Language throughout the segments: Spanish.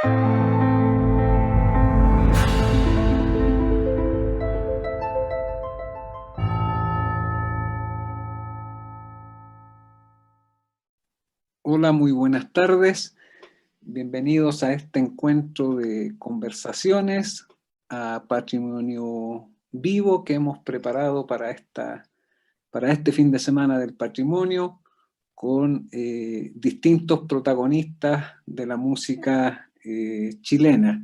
Hola, muy buenas tardes. Bienvenidos a este encuentro de conversaciones a Patrimonio Vivo que hemos preparado para este fin de semana del patrimonio con distintos protagonistas de la música chilena.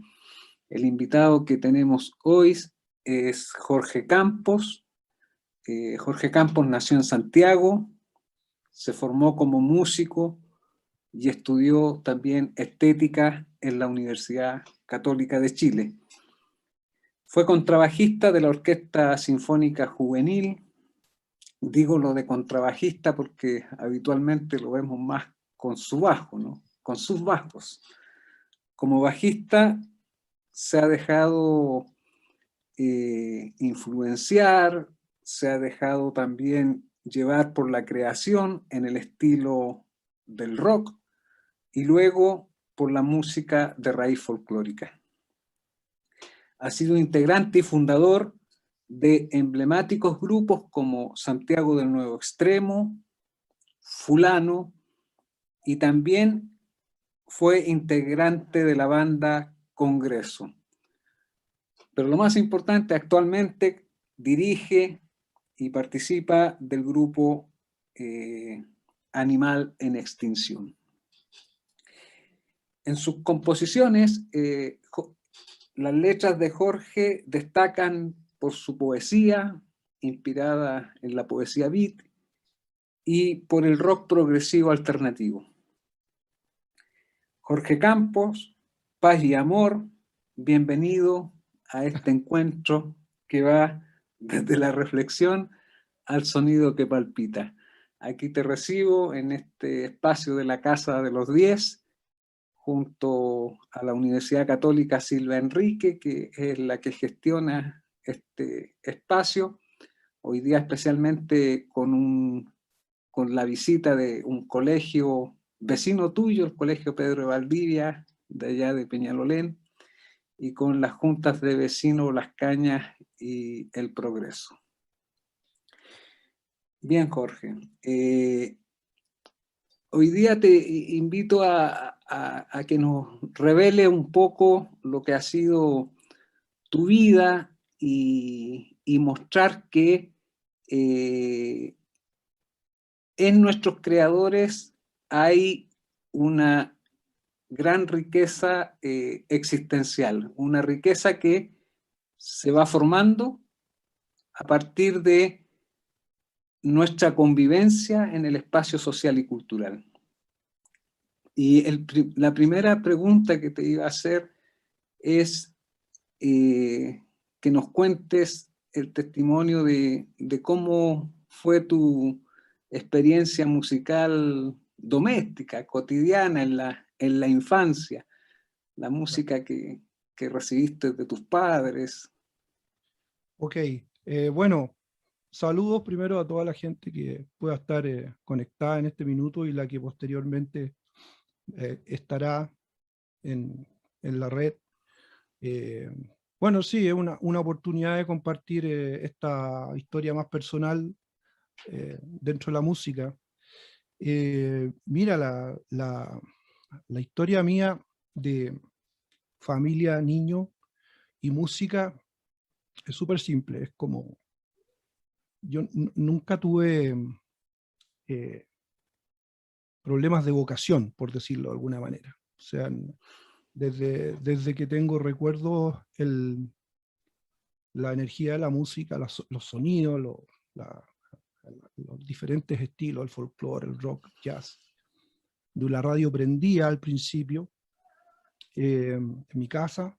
El invitado que tenemos hoy es Jorge Campos. Jorge Campos nació en Santiago, se formó como músico y estudió también estética en la Universidad Católica de Chile. Fue contrabajista de la Orquesta Sinfónica Juvenil. Digo lo de contrabajista porque habitualmente lo vemos más con su bajo, ¿no? Con sus bajos. Como bajista se ha dejado influenciar, se ha dejado también llevar por la creación en el estilo del rock y luego por la música de raíz folclórica. Ha sido integrante y fundador de emblemáticos grupos como Santiago del Nuevo Extremo, Fulano, y también fue integrante de la banda Congreso. Pero lo más importante, actualmente dirige y participa del grupo Animal en Extinción. En sus composiciones, las letras de Jorge destacan por su poesía, inspirada en la poesía beat, y por el rock progresivo alternativo. Jorge Campos, paz y amor, bienvenido a este encuentro que va desde la reflexión al sonido que palpita. Aquí te recibo en este espacio de la Casa de los 10, junto a la Universidad Católica Silva Enrique, que es la que gestiona este espacio. Hoy día especialmente con la visita de un colegio vecino tuyo, el Colegio Pedro de Valdivia, de allá de Peñalolén, y con las juntas de vecinos Las Cañas y El Progreso. Bien, Jorge. Hoy día te invito a que nos revele un poco lo que ha sido tu vida y mostrar que en nuestros creadores hay una gran riqueza existencial, una riqueza que se va formando a partir de nuestra convivencia en el espacio social y cultural. Y la primera pregunta que te iba a hacer es que nos cuentes el testimonio de cómo fue tu experiencia musical doméstica, cotidiana en la infancia, la música que recibiste de tus padres. Ok, bueno, saludos primero a toda la gente que pueda estar conectada en este minuto y la que posteriormente estará en la red. Bueno, sí, es una oportunidad de compartir esta historia más personal dentro de la música. Mira, la historia mía de familia, niño y música es súper simple. Es como, yo nunca tuve problemas de vocación, por decirlo de alguna manera. O sea, desde que tengo recuerdos, la energía de la música, los sonidos, los diferentes estilos, el folclore, el rock, jazz. De la radio prendía al principio, en mi casa,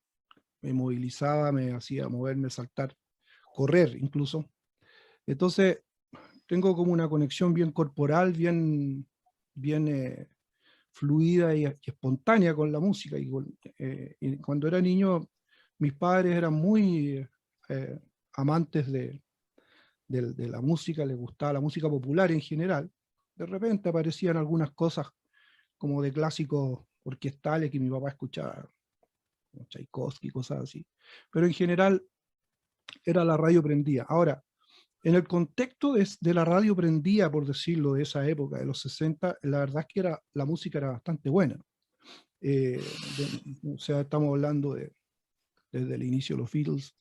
me movilizaba, me hacía moverme, saltar, correr incluso. Entonces, tengo como una conexión bien corporal, bien fluida y espontánea con la música. Y cuando era niño, mis padres eran muy amantes de la música, les gustaba la música popular en general. De repente aparecían algunas cosas como de clásicos orquestales que mi papá escuchaba Tchaikovsky, cosas así. Pero en general era la radio prendida. Ahora, en el contexto de la radio prendida, por decirlo, de esa época, de los 60, la verdad es que la música era bastante buena. O sea, estamos hablando desde el inicio de los Beatles,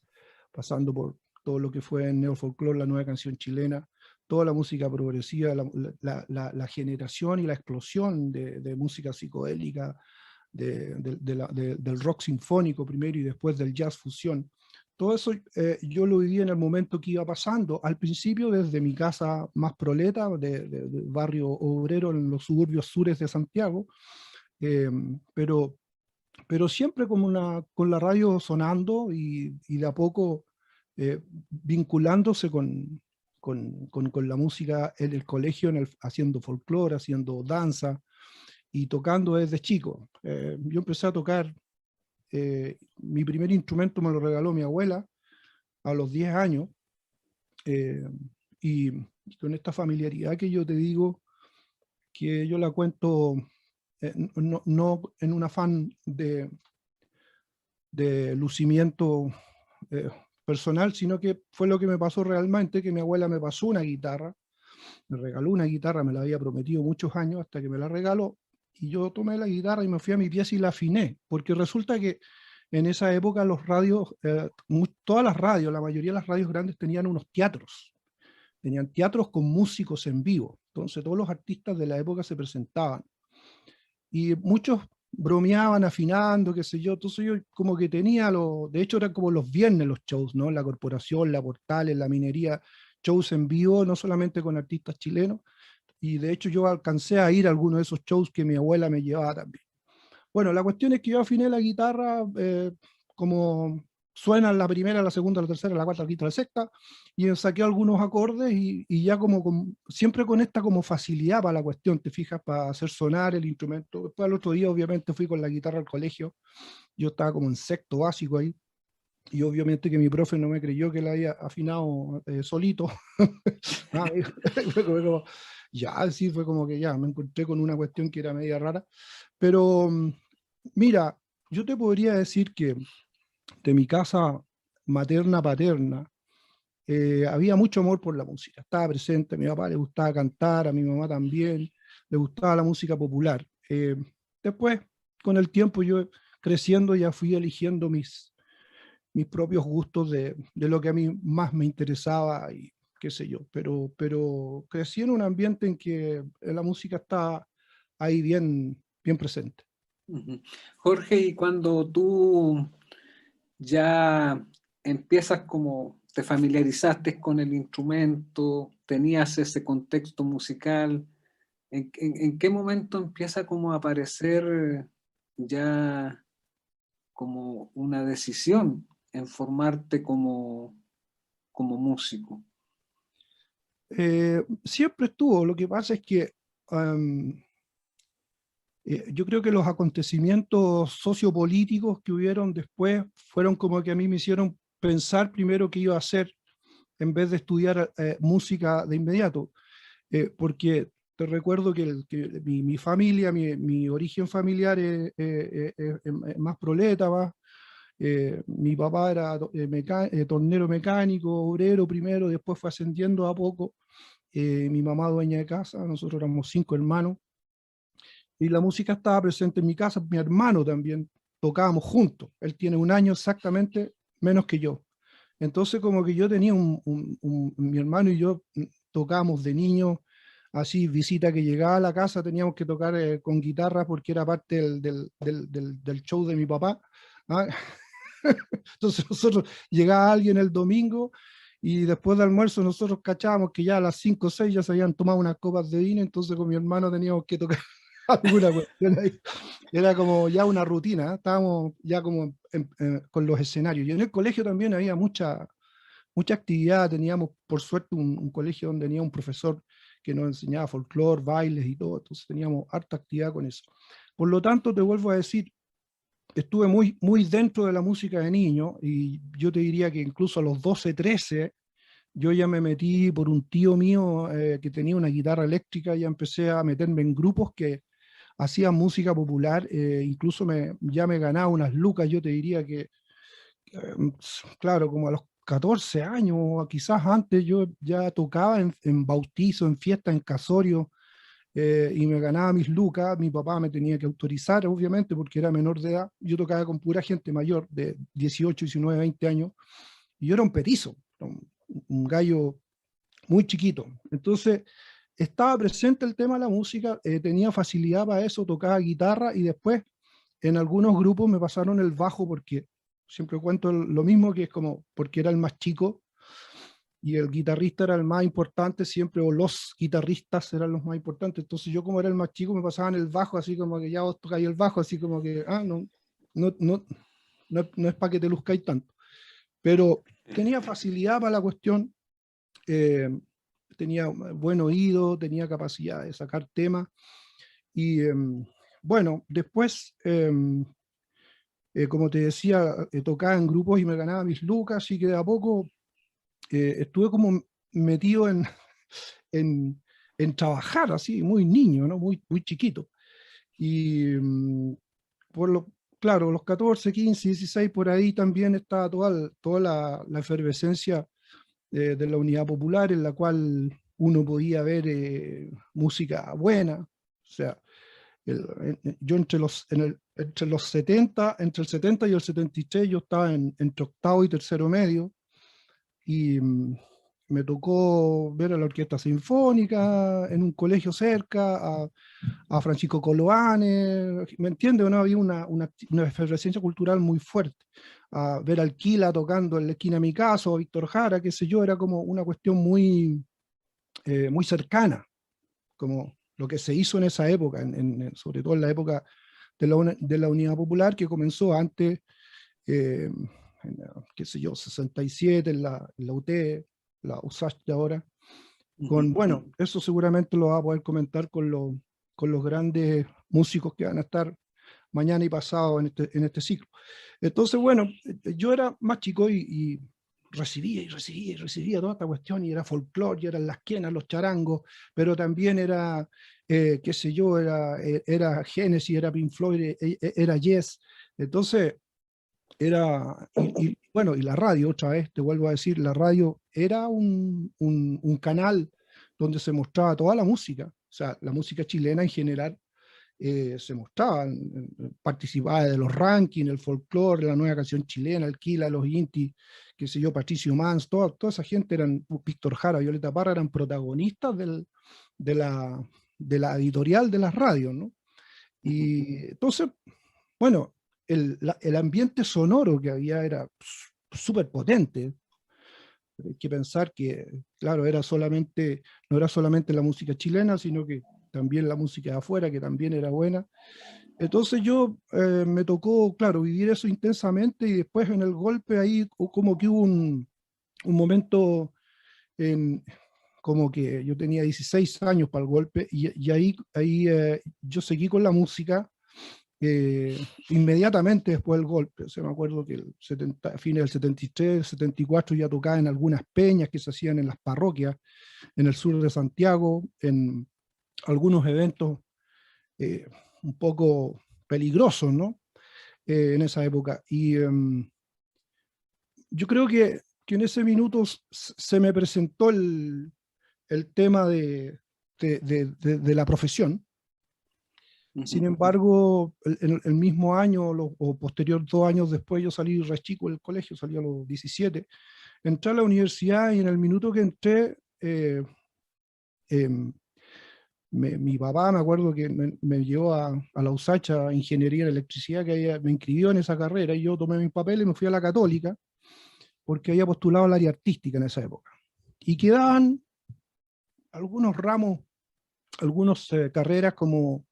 pasando por todo lo que fue en Neofolklore, la nueva canción chilena, toda la música progresiva, la generación y la explosión de música psicodélica, del rock sinfónico primero y después del jazz fusión. Todo eso yo lo viví en el momento que iba pasando, al principio desde mi casa más proleta, de barrio obrero en los suburbios sures de Santiago, pero siempre como con la radio sonando y de a poco vinculándose con la música en el colegio, haciendo folclore, haciendo danza y tocando desde chico. Yo empecé a tocar, mi primer instrumento me lo regaló mi abuela a los 10 años, y con esta familiaridad que yo te digo, que yo la cuento no en un afán de lucimiento personal, sino que fue lo que me pasó realmente, que mi abuela me pasó una guitarra, me regaló una guitarra, me la había prometido muchos años hasta que me la regaló, y yo tomé la guitarra y me fui a mi pieza y la afiné, porque resulta que en esa época los radios, todas las radios, la mayoría de las radios grandes tenían unos teatros, tenían teatros con músicos en vivo, entonces todos los artistas de la época se presentaban, y muchos bromeaban afinando, qué sé yo, entonces yo como que tenía, de hecho eran como los viernes los shows, ¿no? La Corporación, la Portales, la Minería, shows en vivo, no solamente con artistas chilenos, y de hecho yo alcancé a ir a algunos de esos shows que mi abuela me llevaba también. Bueno, la cuestión es que yo afiné la guitarra como suena la primera, la segunda, la tercera, la cuarta, la quinta, la sexta, y saqué algunos acordes y ya siempre con esta como facilidad para la cuestión, te fijas, para hacer sonar el instrumento. Después al otro día obviamente fui con la guitarra al colegio, yo estaba como en sexto básico ahí, y obviamente que mi profe no me creyó que la había afinado solito. Fue como, ya, sí, fue como que ya, me encontré con una cuestión que era media rara, pero mira, yo te podría decir que de mi casa materna, paterna, había mucho amor por la música, estaba presente, a mi papá le gustaba cantar, a mi mamá también, le gustaba la música popular. Después, con el tiempo, yo creciendo ya fui eligiendo mis propios gustos de lo que a mí más me interesaba y qué sé yo, pero crecí en un ambiente en que la música está ahí bien presente. Jorge, y cuando tú ya empiezas como te familiarizaste con el instrumento, tenías ese contexto musical, ¿en qué momento empieza como a aparecer ya como una decisión en formarte como músico? Siempre estuvo, lo que pasa es que yo creo que los acontecimientos sociopolíticos que hubieron después fueron como que a mí me hicieron pensar primero qué iba a hacer en vez de estudiar música de inmediato, porque te recuerdo que mi familia, mi origen familiar es más proleta, mi papá era tornero mecánico, obrero primero, después fue ascendiendo a poco, mi mamá dueña de casa, nosotros éramos 5 hermanos, y la música estaba presente en mi casa, mi hermano también, tocábamos juntos, él tiene un año exactamente menos que yo. Entonces como que yo tenía mi hermano y yo tocábamos de niños, así visita que llegaba a la casa teníamos que tocar con guitarra porque era parte del show de mi papá. ¿Ah? Entonces nosotros llegaba alguien el domingo y después de almuerzo nosotros cachábamos que ya a las 5 o 6 ya se habían tomado unas copas de vino, entonces con mi hermano teníamos que tocar alguna cuestión ahí. Era como ya una rutina, ¿eh? Estábamos ya como con los escenarios. Y en el colegio también había mucha actividad, teníamos por suerte un colegio donde tenía un profesor que nos enseñaba folclore, bailes y todo, entonces teníamos harta actividad con eso. Por lo tanto, te vuelvo a decir, estuve muy dentro de la música de niño y yo te diría que incluso a los 12, 13, yo ya me metí por un tío mío que tenía una guitarra eléctrica, ya empecé a meterme en grupos que hacía música popular, incluso ya me ganaba unas lucas, yo te diría que, claro, como a los 14 años, o quizás antes, yo ya tocaba en bautizo, en fiesta, en casorio, y me ganaba mis lucas. Mi papá me tenía que autorizar, obviamente, porque era menor de edad. Yo tocaba con pura gente mayor, de 18, 19, 20 años, y yo era un petizo, un gallo muy chiquito. Entonces, estaba presente el tema de la música, tenía facilidad para eso, tocaba guitarra, y después en algunos grupos me pasaron el bajo, porque siempre cuento lo mismo, que es como porque era el más chico y el guitarrista era el más importante siempre, o los guitarristas eran los más importantes. Entonces yo, como era el más chico, me pasaban el bajo, así como que ya vos tocáis el bajo, así como que, no es para que te luzcáis tanto. Pero tenía facilidad para la cuestión, eh, tenía buen oído, tenía capacidad de sacar temas. Y bueno, después, como te decía, tocaba en grupos y me ganaba mis lucas, así que de a poco estuve como metido en, en trabajar así, muy niño, ¿no? Muy chiquito. Y por lo, claro, los 14, 15, 16, por ahí también estaba toda la efervescencia de la Unidad Popular, en la cual uno podía ver música buena. O sea, yo entre los 70, entre el 70 y el 73, yo estaba entre octavo y tercero medio, y me tocó ver a la Orquesta Sinfónica en un colegio cerca, a Francisco Coloane, ¿me entiendes? ¿No? Había una efervescencia cultural muy fuerte. A ver al Quila tocando en la esquina de mi casa, o a Víctor Jara, qué sé yo, era como una cuestión muy cercana, como lo que se hizo en esa época, sobre todo en la época de la Unidad Popular, que comenzó antes, eh, qué sé yo, 67, en la UT, la USACH de ahora. Bueno, eso seguramente lo va a poder comentar con los grandes músicos que van a estar mañana y pasado en este ciclo. Entonces, bueno, yo era más chico y recibía toda esta cuestión, y era folclore, y eran las quenas, los charangos, pero también era, qué sé yo, era Genesis, era Pink Floyd, era Yes. Entonces, bueno, y la radio, otra vez te vuelvo a decir, la radio era un canal donde se mostraba toda la música, o sea, la música chilena en general, se mostraba, participaba de los rankings, el folclore, la nueva canción chilena, el Quila, los Inti, qué sé yo, Patricio Mans, toda esa gente, Víctor Jara, Violeta Parra, eran protagonistas de, la, de la editorial de las radios, ¿no? Y entonces, bueno, el ambiente sonoro que había era súper potente. Hay que pensar que, claro, no era solamente la música chilena, sino que también la música de afuera, que también era buena. Entonces yo me tocó, claro, vivir eso intensamente, y después en el golpe ahí como que hubo un momento en, como que yo tenía 16 años para el golpe, y ahí yo seguí con la música inmediatamente después del golpe. O sea, me acuerdo que a fines del 73, 74 ya tocaba en algunas peñas que se hacían en las parroquias, en el sur de Santiago, en algunos eventos eh, un poco peligrosos, ¿no? En esa época. Y yo creo que en ese minuto se me presentó el tema de la profesión. Sin embargo, el mismo año, o posterior 2 años después, yo salí re chico del colegio, salí a los 17, entré a la universidad, y en el minuto que entré, em, mi papá, me acuerdo que me llevó a la USACH, a Ingeniería en Electricidad, me inscribió en esa carrera, y yo tomé mis papeles y me fui a la Católica, porque había postulado al área artística en esa época. Y quedaban algunos ramos, algunas carreras como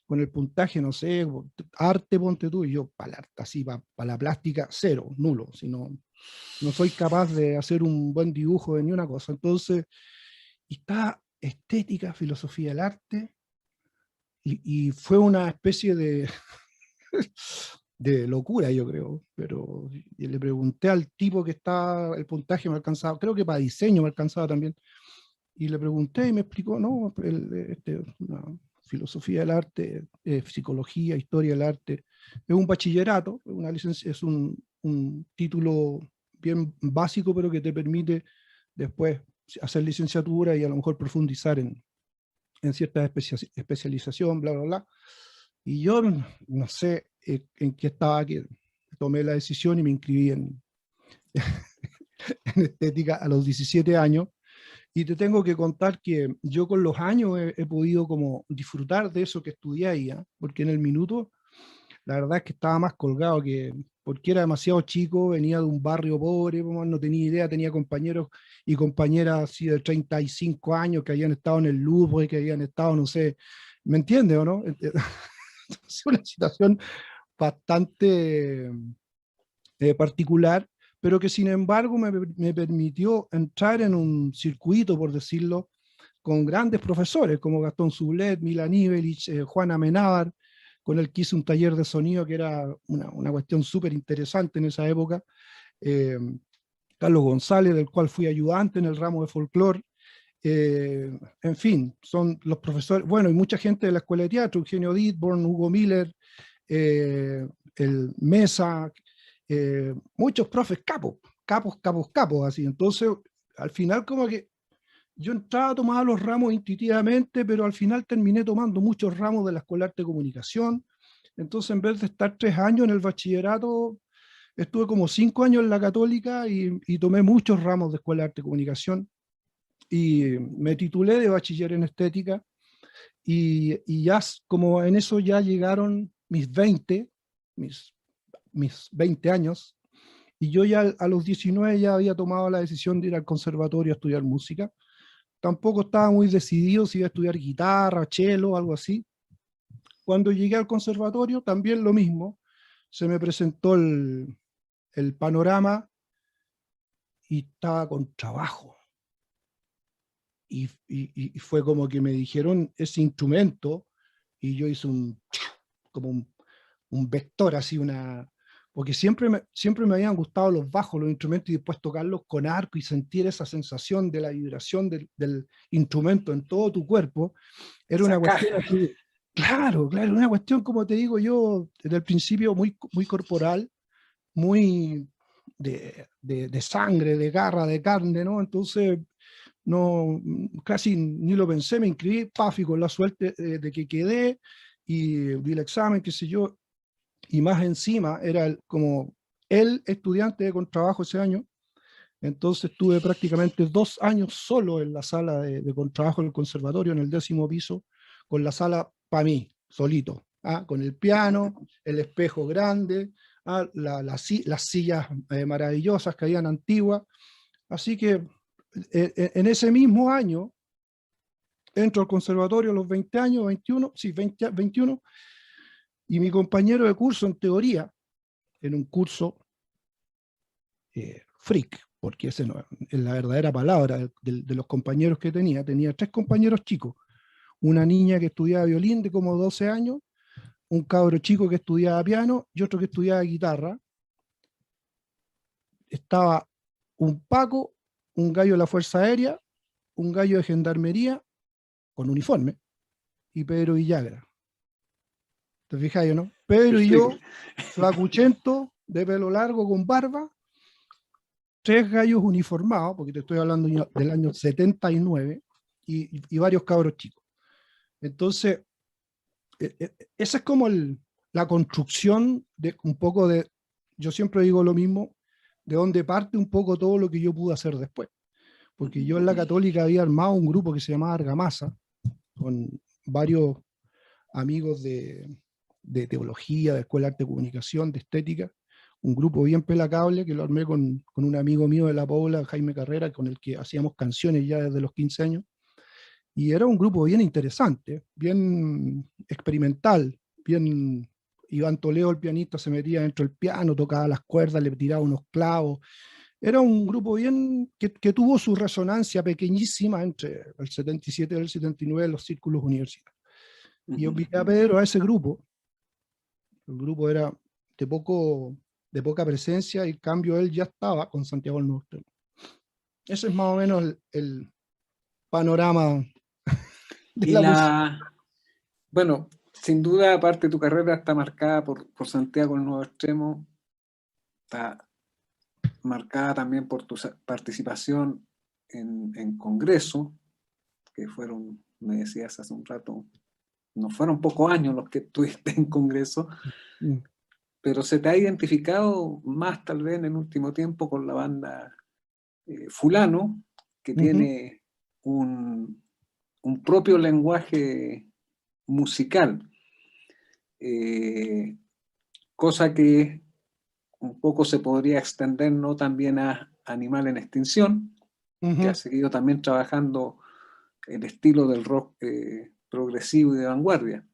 con el puntaje, no sé, arte, ponte tú, y yo para el arte, así, para la plástica, cero, nulo, si no soy capaz de hacer un buen dibujo de ni una cosa. Entonces, está estética, filosofía del arte, y fue una especie de locura, yo creo, pero le pregunté al tipo que estaba, el puntaje me alcanzaba, creo que para diseño me alcanzaba también, y le pregunté y me explicó, no, filosofía del arte, psicología, historia del arte. Es un bachillerato, una licencia, es un título bien básico, pero que te permite después hacer licenciatura y a lo mejor profundizar en cierta especialización, bla, bla, bla. Y yo no sé en qué estaba, que tomé la decisión y me inscribí en estética a los 17 años. Y te tengo que contar que yo con los años he podido como disfrutar de eso que estudié ahí, ¿eh? Porque en el minuto, la verdad es que estaba más colgado que, porque era demasiado chico, venía de un barrio pobre, no tenía idea, tenía compañeros y compañeras así de 35 años que habían estado en el Louvre, que habían estado, no sé, ¿me entiendes o no? Es una situación bastante particular, pero que sin embargo me permitió entrar en un circuito, por decirlo, con grandes profesores como Gastón Sublet, Milan Ivelic, Juan Amenábar, con el que hice un taller de sonido que era una cuestión súper interesante en esa época. eh, Carlos González, del cual fui ayudante en el ramo de folclore. En fin, son los profesores, bueno, y mucha gente de la Escuela de Teatro, Eugenio Dittborn, Hugo Miller, el Mesa, muchos profes capos, así. Entonces, al final como que yo entraba, tomaba los ramos intuitivamente, pero al final terminé tomando muchos ramos de la Escuela de Arte y Comunicación. Entonces, en vez de estar 3 años en el bachillerato, estuve como 5 años en la Católica y tomé muchos ramos de Escuela de Arte y Comunicación. Y me titulé de bachiller en estética y ya como en eso ya llegaron mis, mis 20 años, y yo ya a los 19 ya había tomado la decisión de ir al conservatorio a estudiar música. Tampoco estaba muy decidido si iba a estudiar guitarra, cello, algo así. Cuando llegué al conservatorio, también lo mismo, se me presentó el panorama y estaba con trabajo. Y fue como que me dijeron ese instrumento y yo hice como un vector, así porque siempre me habían gustado los bajos, los instrumentos, y después tocarlos con arco y sentir esa sensación de la vibración del instrumento en todo tu cuerpo. Era Esa una cuestión caja. así, claro, una cuestión, como te digo yo, desde el principio muy corporal, muy de sangre, de garra, de carne, ¿no? Entonces, no, casi ni lo pensé, me inscribí, paf, y con la suerte de que quedé, y di el examen, qué sé yo, y más encima era como el estudiante de contrabajo ese año. Entonces tuve prácticamente 2 años solo en la sala de contrabajo del conservatorio, en el 10.º piso, con la sala para mí, solito, ¿ah? Con el piano, el espejo grande, ¿ah? Las sillas maravillosas que habían antiguas. Así que en ese mismo año entro al conservatorio a los 20 años, 21, sí, 20, 21, y mi compañero de curso en teoría, en un curso freak, porque esa no es la verdadera palabra de los compañeros que tenía 3 compañeros chicos, una niña que estudiaba violín de como 12 años, un cabro chico que estudiaba piano y otro que estudiaba guitarra. Estaba un Paco, un gallo de la Fuerza Aérea, un gallo de Gendarmería con uniforme, y Pedro Villagra. ¿Te fijas, no? Pedro y yo, Perfecto. flacuchento, de pelo largo, con barba, 3 gallos uniformados, porque te estoy hablando del año 79, y varios cabros chicos. Entonces, esa es como la construcción de un poco de, yo siempre digo lo mismo, de donde parte un poco todo lo que yo pude hacer después. Porque yo en la Católica había armado un grupo que se llamaba Argamasa, con varios amigos de teología, de escuela de arte y comunicación, de estética, un grupo bien pelacable que lo armé con un amigo mío de La Pobla, Jaime Carrera, con el que hacíamos canciones ya desde los 15 años, y era un grupo bien interesante, bien experimental, bien... Iván Toledo, el pianista, se metía dentro del piano, tocaba las cuerdas, le tiraba unos clavos. Era un grupo bien que tuvo su resonancia pequeñísima entre el 77 y el 79 en los círculos universitarios. Y yo invité a Pedro a ese grupo. El grupo era de poca presencia, y en cambio él ya estaba con Santiago del Nuevo Extremo. Ese es más o menos el panorama de Y la música. Bueno, sin duda, aparte tu carrera está marcada por Santiago el Nuevo Extremo, está marcada también por tu participación en Congreso, que fueron, me decías hace un rato, no fueron pocos años los que estuviste en Congreso, Mm. pero se te ha identificado más tal vez en el último tiempo con la banda Fulano, que Ujú. tiene un propio lenguaje musical, eh, cosa que un poco se podría extender no también a Animal en Extinción, que ha Ujú. seguido también trabajando el estilo del rock progresivo y de vanguardia.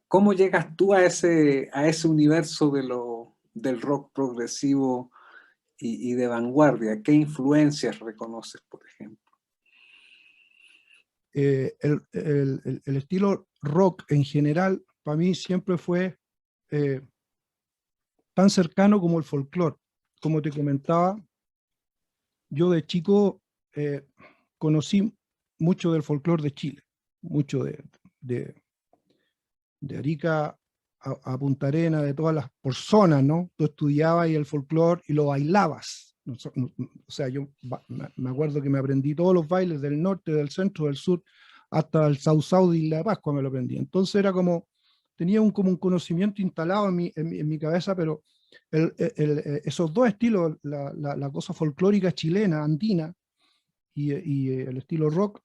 ¿Cómo llegas tú a ese universo del rock progresivo y de vanguardia? ¿Qué influencias reconoces, por ejemplo? El estilo rock en general, para mí siempre fue eh, tan cercano como el folclore. Como te comentaba, yo de chico eh, conocí mucho del folclore de Chile, mucho de, de Arica a Punta Arenas, de todas las por zonas, ¿no? Tú estudiabas y el folclore y lo bailabas. O sea, yo me acuerdo que me aprendí todos los bailes del norte, del centro, del sur, hasta el Sausau de Isla de Pascua me lo aprendí. Entonces era como, tenía como un conocimiento instalado en mi cabeza, pero esos dos estilos, la cosa folclórica chilena, andina, y el estilo rock,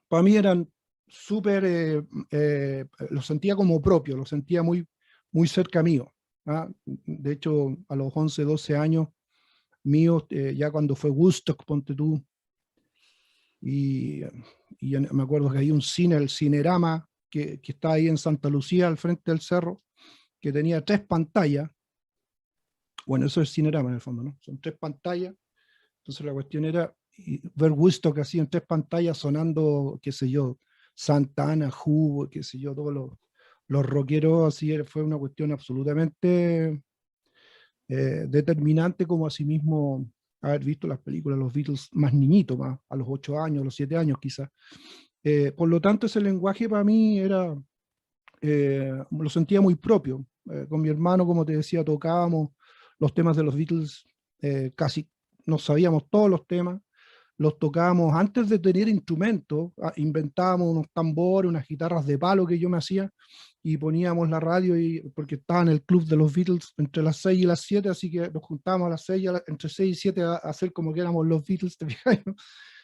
para mí eran súper, lo sentía como propio, lo sentía muy cerca mío. ¿Ah? De hecho, a los 11, 12 años míos, ya cuando fue Woodstock, ponte tú, y, y me acuerdo que hay un cine, el Cinerama, que está ahí en Santa Lucía, al frente del cerro, que tenía 3 pantallas. Bueno, eso es Cinerama en el fondo, ¿no? Son 3 pantallas. Entonces la cuestión era ver Woodstock así en 3 pantallas sonando, qué sé yo, Santana, Who, qué sé yo, todos los rockeros, así fue una cuestión absolutamente determinante, como asimismo haber visto las películas, los Beatles más niñitos, más a los 8 años, a los 7 años quizás. Por lo tanto, ese lenguaje para mí era, lo sentía muy propio. Con mi hermano, como te decía, tocábamos los temas de los Beatles, casi nos sabíamos todos los temas, los tocábamos antes de tener instrumentos, inventábamos unos tambores, unas guitarras de palo que yo me hacía y poníamos la radio porque estaba en el club de los Beatles entre las 6 y las 7, así que nos juntábamos a las 6, entre 6 y 7 a hacer como que éramos los Beatles.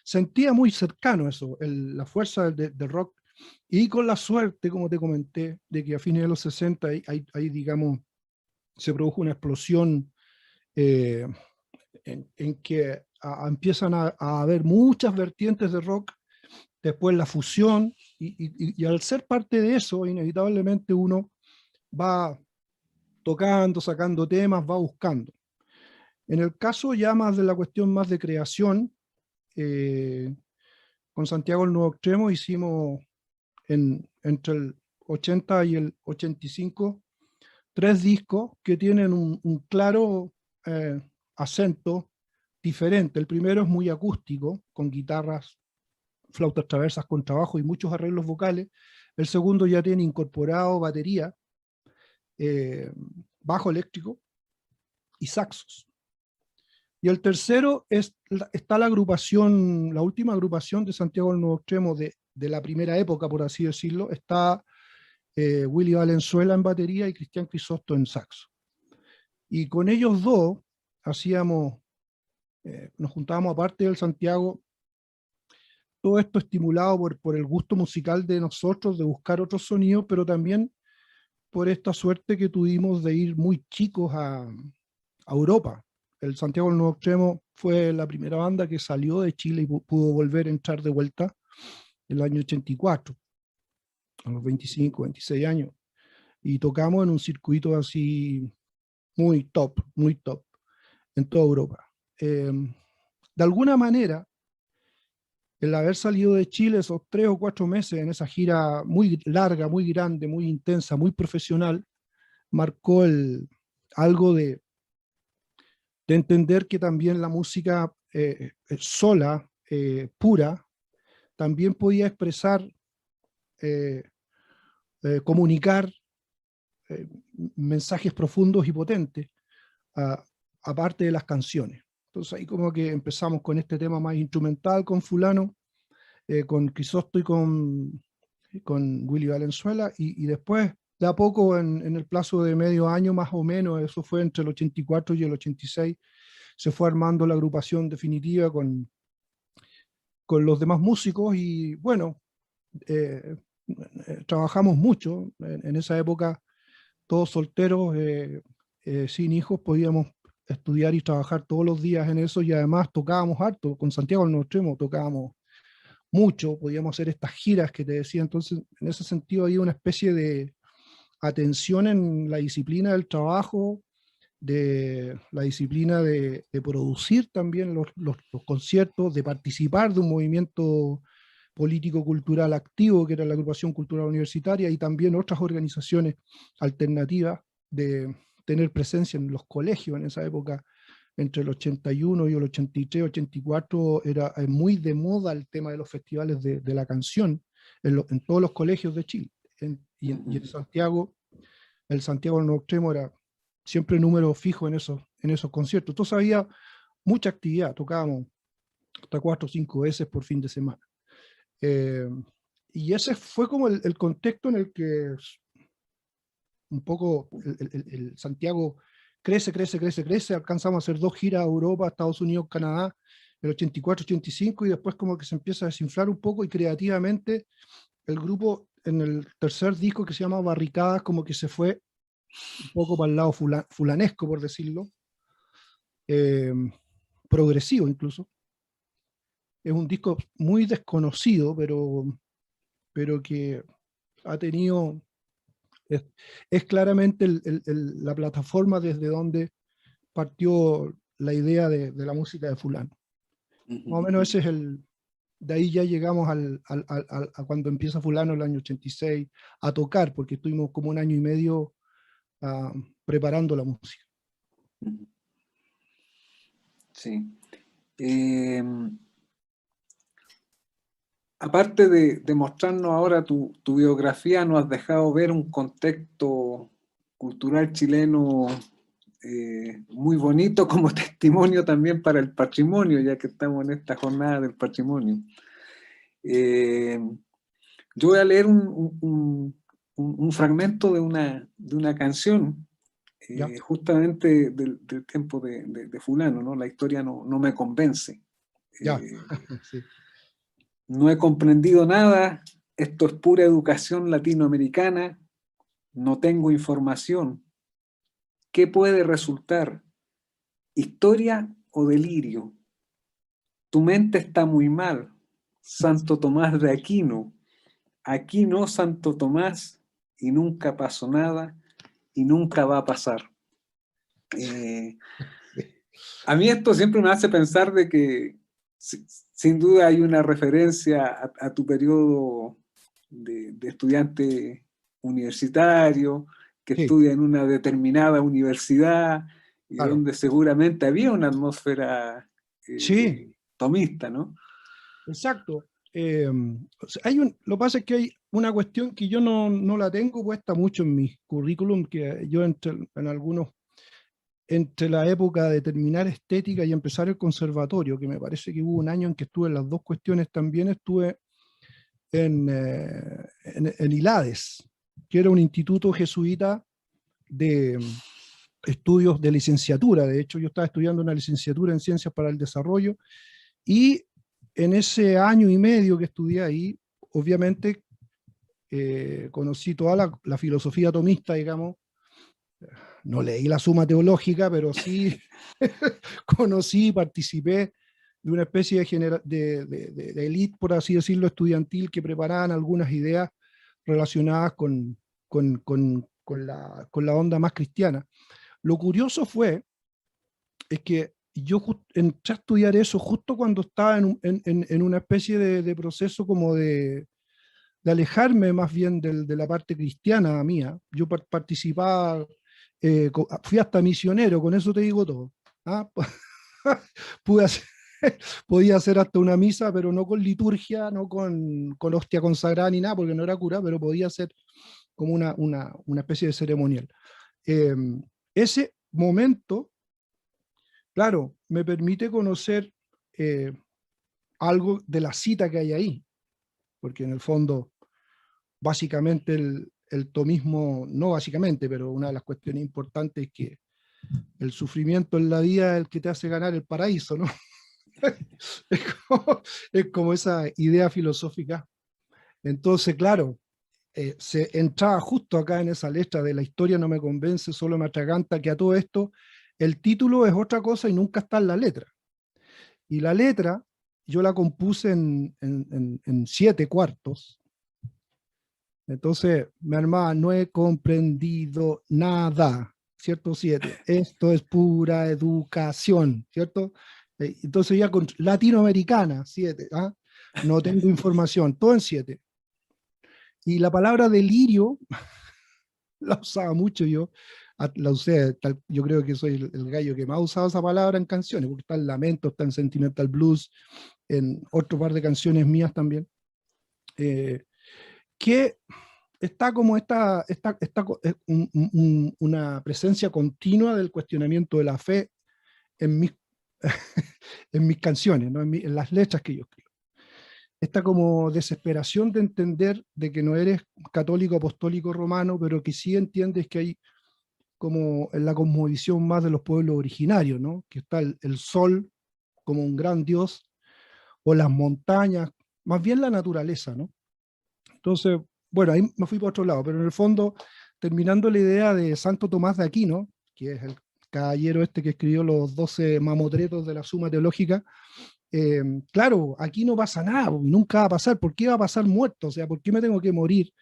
Sentía muy cercano eso, la fuerza del rock, y con la suerte, como te comenté, de que a fines de los 60 ahí digamos, se produjo una explosión eh, en que empiezan a haber muchas vertientes de rock, después la fusión, y al ser parte de eso, inevitablemente uno va tocando, sacando temas, va buscando. En el caso ya más de la cuestión más de creación, eh, con Santiago el Nuevo Extremo hicimos entre el 80 y el 85 3 discos que tienen un claro eh, acento diferente. El primero es muy acústico, con guitarras, flautas traversas con trabajo y muchos arreglos vocales. El segundo ya tiene incorporado batería, eh, bajo eléctrico y saxos. Y el tercero está la agrupación, la última agrupación de Santiago del Nuevo Extremo de la primera época, por así decirlo. Está Willy Valenzuela en batería y Cristian Crisosto en saxo. Y con ellos dos hacíamos, nos juntábamos aparte del Santiago, todo esto estimulado por el gusto musical de nosotros, de buscar otros sonidos, pero también por esta suerte que tuvimos de ir muy chicos a Europa. El Santiago del Nuevo Extremo fue la primera banda que salió de Chile y pudo volver a entrar de vuelta en el año 84, a los 25, 26 años. Y tocamos en un circuito así muy top, en toda Europa. De alguna manera, el haber salido de Chile esos 3 o 4 meses en esa gira muy larga, muy grande, muy intensa, muy profesional, marcó algo de entender que también la música pura, también podía expresar comunicar mensajes profundos y potentes, aparte de las canciones. Entonces ahí como que empezamos con este tema más instrumental con fulano, con Crisóstomo y con Willy Valenzuela, y después, de a poco, en el plazo de medio año más o menos, eso fue entre el 84 y el 86, se fue armando la agrupación definitiva con los demás músicos, y bueno, trabajamos mucho. En esa época, todos solteros, sin hijos, podíamos estudiar y trabajar todos los días en eso, y además tocábamos harto. Con Santiago del Nuevo Extremo tocábamos mucho, podíamos hacer estas giras que te decía. Entonces, en ese sentido, había una especie de atención en la disciplina del trabajo, de la disciplina de producir también los conciertos, de participar de un movimiento político-cultural activo, que era la Agrupación Cultural Universitaria, y también otras organizaciones alternativas, de tener presencia en los colegios en esa época. Entre el 81 y el 83, 84, era muy de moda el tema de los festivales de la canción en todos los colegios de Chile. Y en Santiago, el Santiago del Nuevo Extremo era siempre número fijo en esos conciertos. Entonces había mucha actividad, tocábamos hasta 4 o 5 veces por fin de semana. Y ese fue como el contexto en el que un poco el Santiago crece, alcanzamos a hacer 2 giras a Europa, Estados Unidos, Canadá, el 84, 85, y después como que se empieza a desinflar un poco, y creativamente el grupo en el tercer disco, que se llama Barricadas, como que se fue un poco para el lado fulanesco, por decirlo, progresivo incluso. Es un disco muy desconocido, pero que ha tenido, es claramente la plataforma desde donde partió la idea de la música de fulano. Más o menos ese es de ahí ya llegamos a cuando empieza fulano el año 86 a tocar, porque estuvimos como 1 año y medio preparando la música. Sí. Aparte de mostrarnos ahora tu biografía, nos has dejado ver un contexto cultural chileno muy bonito, como testimonio también para el patrimonio, ya que estamos en esta jornada del patrimonio. Yo voy a leer un fragmento de una canción, justamente del tiempo de fulano, ¿no? La historia no me convence. Sí. No he comprendido nada, esto es pura educación latinoamericana, no tengo información. ¿Qué puede resultar? ¿Historia o delirio? Tu mente está muy mal, Santo Tomás de Aquino. Aquí no, Santo Tomás, y nunca pasó nada, y nunca va a pasar. A mí esto siempre me hace pensar de que sin duda hay una referencia a tu periodo de estudiante universitario, que estudia en una determinada universidad, y donde seguramente había una atmósfera tomista, ¿no? Exacto. Lo que pasa es que hay una cuestión que yo no la tengo puesta mucho en mi currículum, que yo entre la época de terminar estética y empezar el conservatorio, que me parece que hubo un año en que estuve en las dos cuestiones, también estuve en ILADES, que era un instituto jesuita de estudios de licenciatura. De hecho, yo estaba estudiando una licenciatura en Ciencias para el Desarrollo, y en ese año y medio que estudié ahí, obviamente conocí toda la filosofía tomista, digamos. No leí la Suma Teológica, pero sí conocí y participé de una especie de élite, por así decirlo, estudiantil, que preparaban algunas ideas relacionadas con la onda más cristiana. Lo curioso es que yo entré a estudiar eso justo cuando estaba en una especie de proceso como de alejarme más bien de la parte cristiana mía. Yo participaba, fui hasta misionero, con eso te digo todo. ¿Ah? Podía hacer hasta una misa, pero no con liturgia, no con hostia consagrada ni nada, porque no era cura, pero podía hacer como una especie de ceremonial. Ese momento, claro, me permite conocer algo de la cita que hay ahí, porque en el fondo, básicamente el tomismo, no básicamente, pero una de las cuestiones importantes es que el sufrimiento en la vida es el que te hace ganar el paraíso, ¿no? Es es como esa idea filosófica. Entonces, claro, se entraba justo acá en esa letra de la historia no me convence, solo me atraganta, que a todo esto el título es otra cosa y nunca está en la letra. Y la letra yo la compuse en 7 cuartos. Entonces, mi hermana, no he comprendido nada, ¿cierto? 7. Esto es pura educación, ¿cierto? Entonces ya con latinoamericana, 7. ¿Ah? No tengo información, todo en 7. Y la palabra delirio la usaba mucho yo, la usé, yo creo que soy el gallo que más ha usado esa palabra en canciones, porque está en Lamento, está en Sentimental Blues, en otro par de canciones mías también, que está como una presencia continua del cuestionamiento de la fe en mis, en mis canciones, ¿no? En las letras que yo escribo. Esta como desesperación de entender de que no eres católico, apostólico, romano, pero que sí entiendes que hay como en la cosmovisión más de los pueblos originarios, ¿no? Que está el sol como un gran dios, o las montañas, más bien la naturaleza, ¿no? Entonces, bueno, ahí me fui por otro lado, pero en el fondo, terminando la idea de Santo Tomás de Aquino, que es el caballero este que escribió los 12 mamotretos de la Suma Teológica, claro, aquí no pasa nada, nunca va a pasar. ¿Por qué va a pasar muerto? O sea, ¿por qué me tengo que morir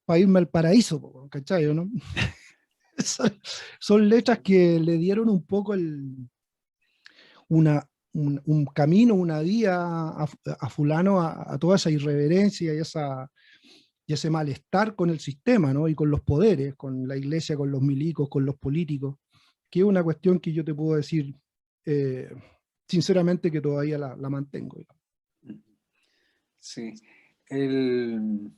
para irme al paraíso? ¿Cachai? ¿No? Son letras que le dieron un poco un camino, una vía a fulano a toda esa irreverencia y ese malestar con el sistema, ¿no? Y con los poderes, con la iglesia, con los milicos, con los políticos, que es una cuestión que yo te puedo decir eh, sinceramente que todavía la mantengo. Sí. En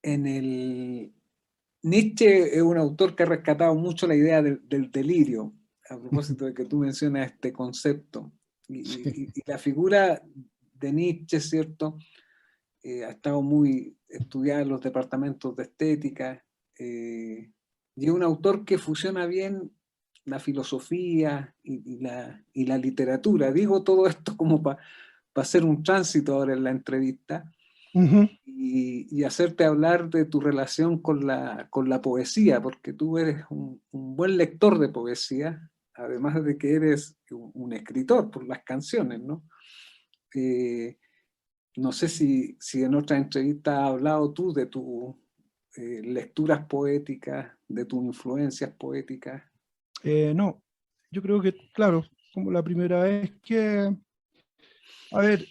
el Nietzsche es un autor que ha rescatado mucho la idea del delirio, a propósito de que tú mencionas este concepto. Y la figura de Nietzsche, ¿cierto? Ha estado muy estudiada en los departamentos de estética, y es un autor que fusiona bien la filosofía y la literatura. Digo todo esto como para hacer un tránsito ahora en la entrevista, y hacerte hablar de tu relación con la poesía, porque tú eres un buen lector de poesía, además de que eres un escritor por las canciones, ¿no? No sé si en otra entrevista has hablado tú de tus lecturas poéticas, de tus influencias poéticas. No, yo creo que, claro, como la primera vez que, a ver,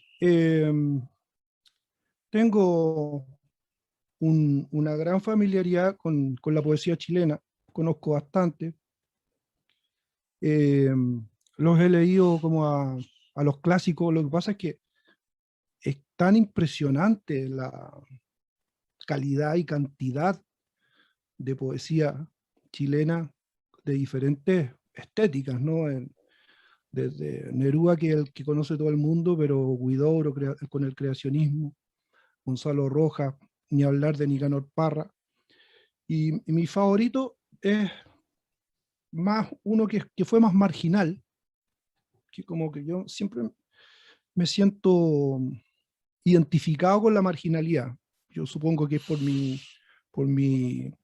tengo una gran familiaridad con la poesía chilena, conozco bastante, eh, los he leído como a los clásicos. Lo que pasa es que es tan impresionante la calidad y cantidad de poesía chilena de diferentes estéticas, ¿no? Desde Neruda, que es el que conoce todo el mundo, pero Huidobro con el creacionismo, Gonzalo Rojas, ni hablar de Nicanor Parra. Y mi favorito es más uno que fue más marginal, que como que yo siempre me siento identificado con la marginalidad. Yo supongo que es por mi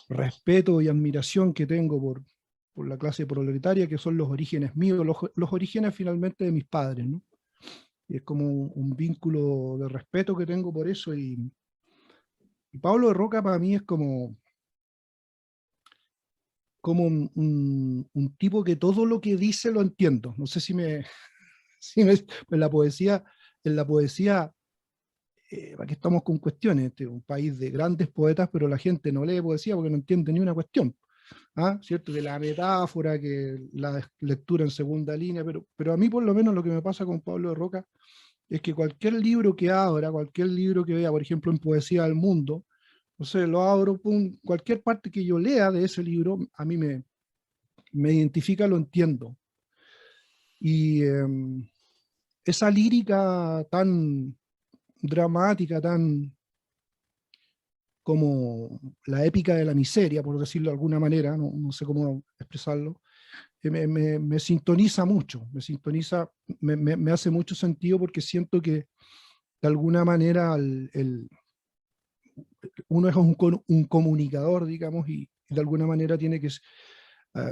respeto y admiración que tengo por la clase proletaria, que son los orígenes míos, los orígenes finalmente de mis padres, ¿no? Y es como un vínculo de respeto que tengo por eso. Y Pablo de Roca para mí es como un tipo que todo lo que dice lo entiendo. No sé si me... Si me en la poesía aquí estamos con cuestiones. Este es un país de grandes poetas, pero la gente no lee poesía porque no entiende ni una cuestión. ¿Ah? ¿Cierto? Que la metáfora, que la lectura en segunda línea, pero a mí por lo menos lo que me pasa con Pablo de Roca es que cualquier libro que abra, cualquier libro que vea, por ejemplo, en Poesía del Mundo, no sé, lo abro, pum, cualquier parte que yo lea de ese libro, a mí me identifica, lo entiendo. Y esa lírica tan dramática, tan como la épica de la miseria, por decirlo de alguna manera, no sé cómo expresarlo, me sintoniza mucho, me sintoniza, me hace mucho sentido porque siento que de alguna manera uno es un comunicador, digamos, y de alguna manera tiene que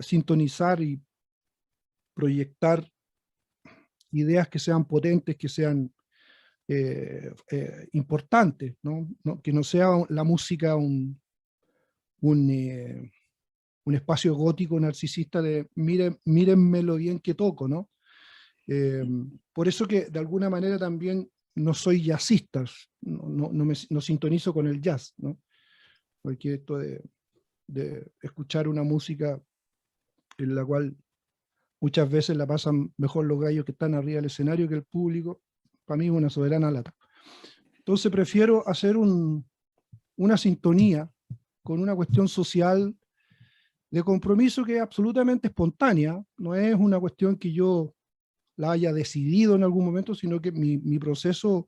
sintonizar y proyectar ideas que sean potentes, que sean importantes, ¿no? Que no sea la música un, eh, un espacio gótico narcisista de mírenme lo bien que toco, ¿no? Por eso que de alguna manera también no soy jazzista, no sintonizo con el jazz, ¿no? Porque esto de escuchar una música en la cual muchas veces la pasan mejor los gallos que están arriba del escenario que el público, para mí es una soberana lata. Entonces prefiero hacer una sintonía con una cuestión social de compromiso que es absolutamente espontánea, no es una cuestión que yo la haya decidido en algún momento, sino que mi proceso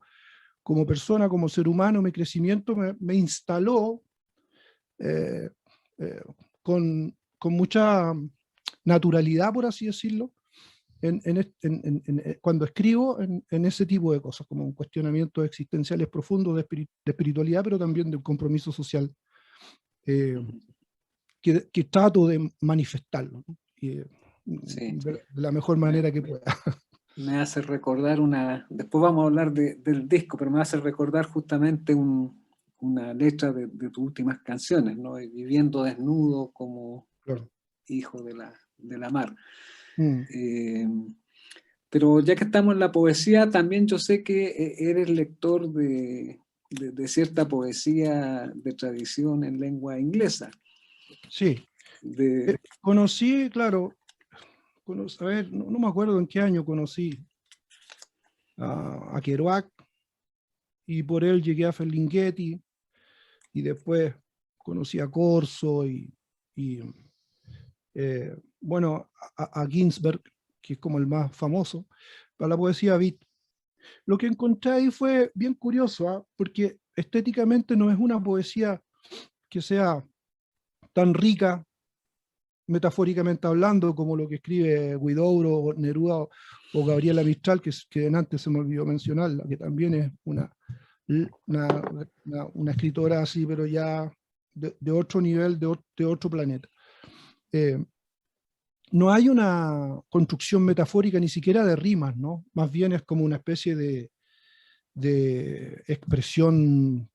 como persona, como ser humano, mi crecimiento me instaló eh, eh, con mucha naturalidad, por así decirlo, cuando escribo en ese tipo de cosas, como un cuestionamiento existenciales profundos de espiritualidad, pero también de un compromiso social eh, que trato de manifestarlo, ¿no? Y, Sí. de la mejor manera que pueda. Me hace recordar después vamos a hablar del disco, pero me hace recordar justamente una letra de tus últimas canciones, ¿no? Viviendo desnudo como Claro. hijo de la mar. Mm. Pero ya que estamos en la poesía, también yo sé que eres lector de cierta poesía de tradición en lengua inglesa. Sí. Conocí, claro, a ver, no me acuerdo en qué año conocí a Kerouac, y por él llegué a Ferlinghetti, y después conocí a Corso y bueno, a Ginsberg, que es como el más famoso, para la poesía beat. Lo que encontré ahí fue bien curioso, ¿eh? Porque estéticamente no es una poesía que sea tan rica, metafóricamente hablando, como lo que escribe Huidobro, Neruda o Gabriela Mistral, que antes se me olvidó mencionarla, que también es una escritora así, pero ya de otro nivel, de otro planeta. No hay una construcción metafórica ni siquiera de rimas, ¿no? Más bien es como una especie de expresión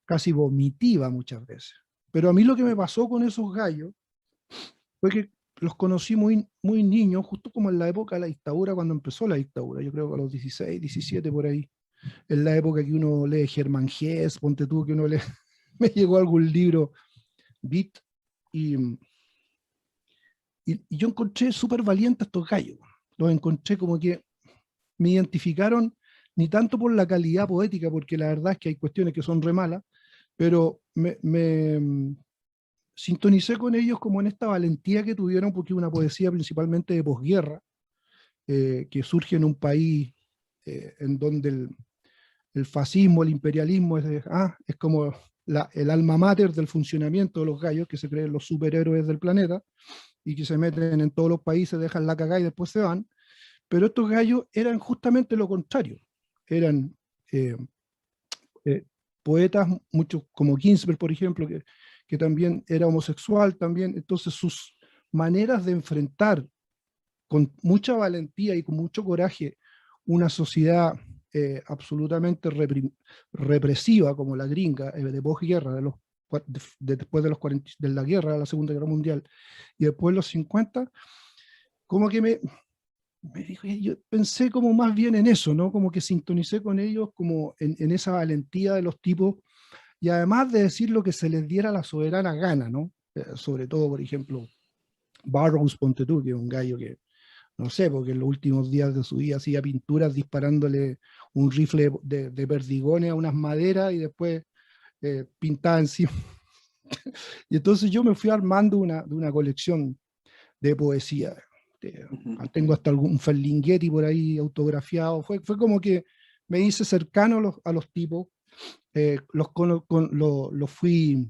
casi vomitiva muchas veces. Pero a mí lo que me pasó con esos gallos fue que los conocí muy niños, justo como en la época de la dictadura, cuando empezó la dictadura, yo creo que a los 16, 17 por ahí, en la época que uno lee Germán Gess, ponte tú que uno lee, me llegó algún libro, Beat, y, y yo encontré súper valientes estos gallos, los encontré como que me identificaron ni tanto por la calidad poética, porque la verdad es que hay cuestiones que son re malas, pero me sintonicé con ellos como en esta valentía que tuvieron, porque una poesía principalmente de posguerra, que surge en un país en donde el fascismo, el imperialismo es como el alma mater del funcionamiento de los gallos, que se creen los superhéroes del planeta, y que se meten en todos los países, dejan la cagada y después se van. Pero estos gallos eran justamente lo contrario. Eran eh, eh, poetas, muchos como Ginsberg, por ejemplo, que también era homosexual también. Entonces sus maneras de enfrentar con mucha valentía y con mucho coraje una sociedad absolutamente represiva como la gringa, de posguerra, después de de la guerra, de la Segunda Guerra Mundial, y después de los 50, como que me dijo, yo pensé como más bien en eso, ¿no? Como que sintonicé con ellos como en esa valentía de los tipos, y además de decir lo que se les diera la soberana gana, ¿no? Sobre todo, por ejemplo, Burroughs, ponte tú, que es un gallo que no sé, porque en los últimos días de su vida hacía pinturas disparándole un rifle de perdigones a unas maderas y después pintaba encima. Y entonces yo me fui armando de una colección de poesía. Tengo hasta algún Ferlinghetti por ahí autografiado. Fue como que me hice cercano a los tipos, los fui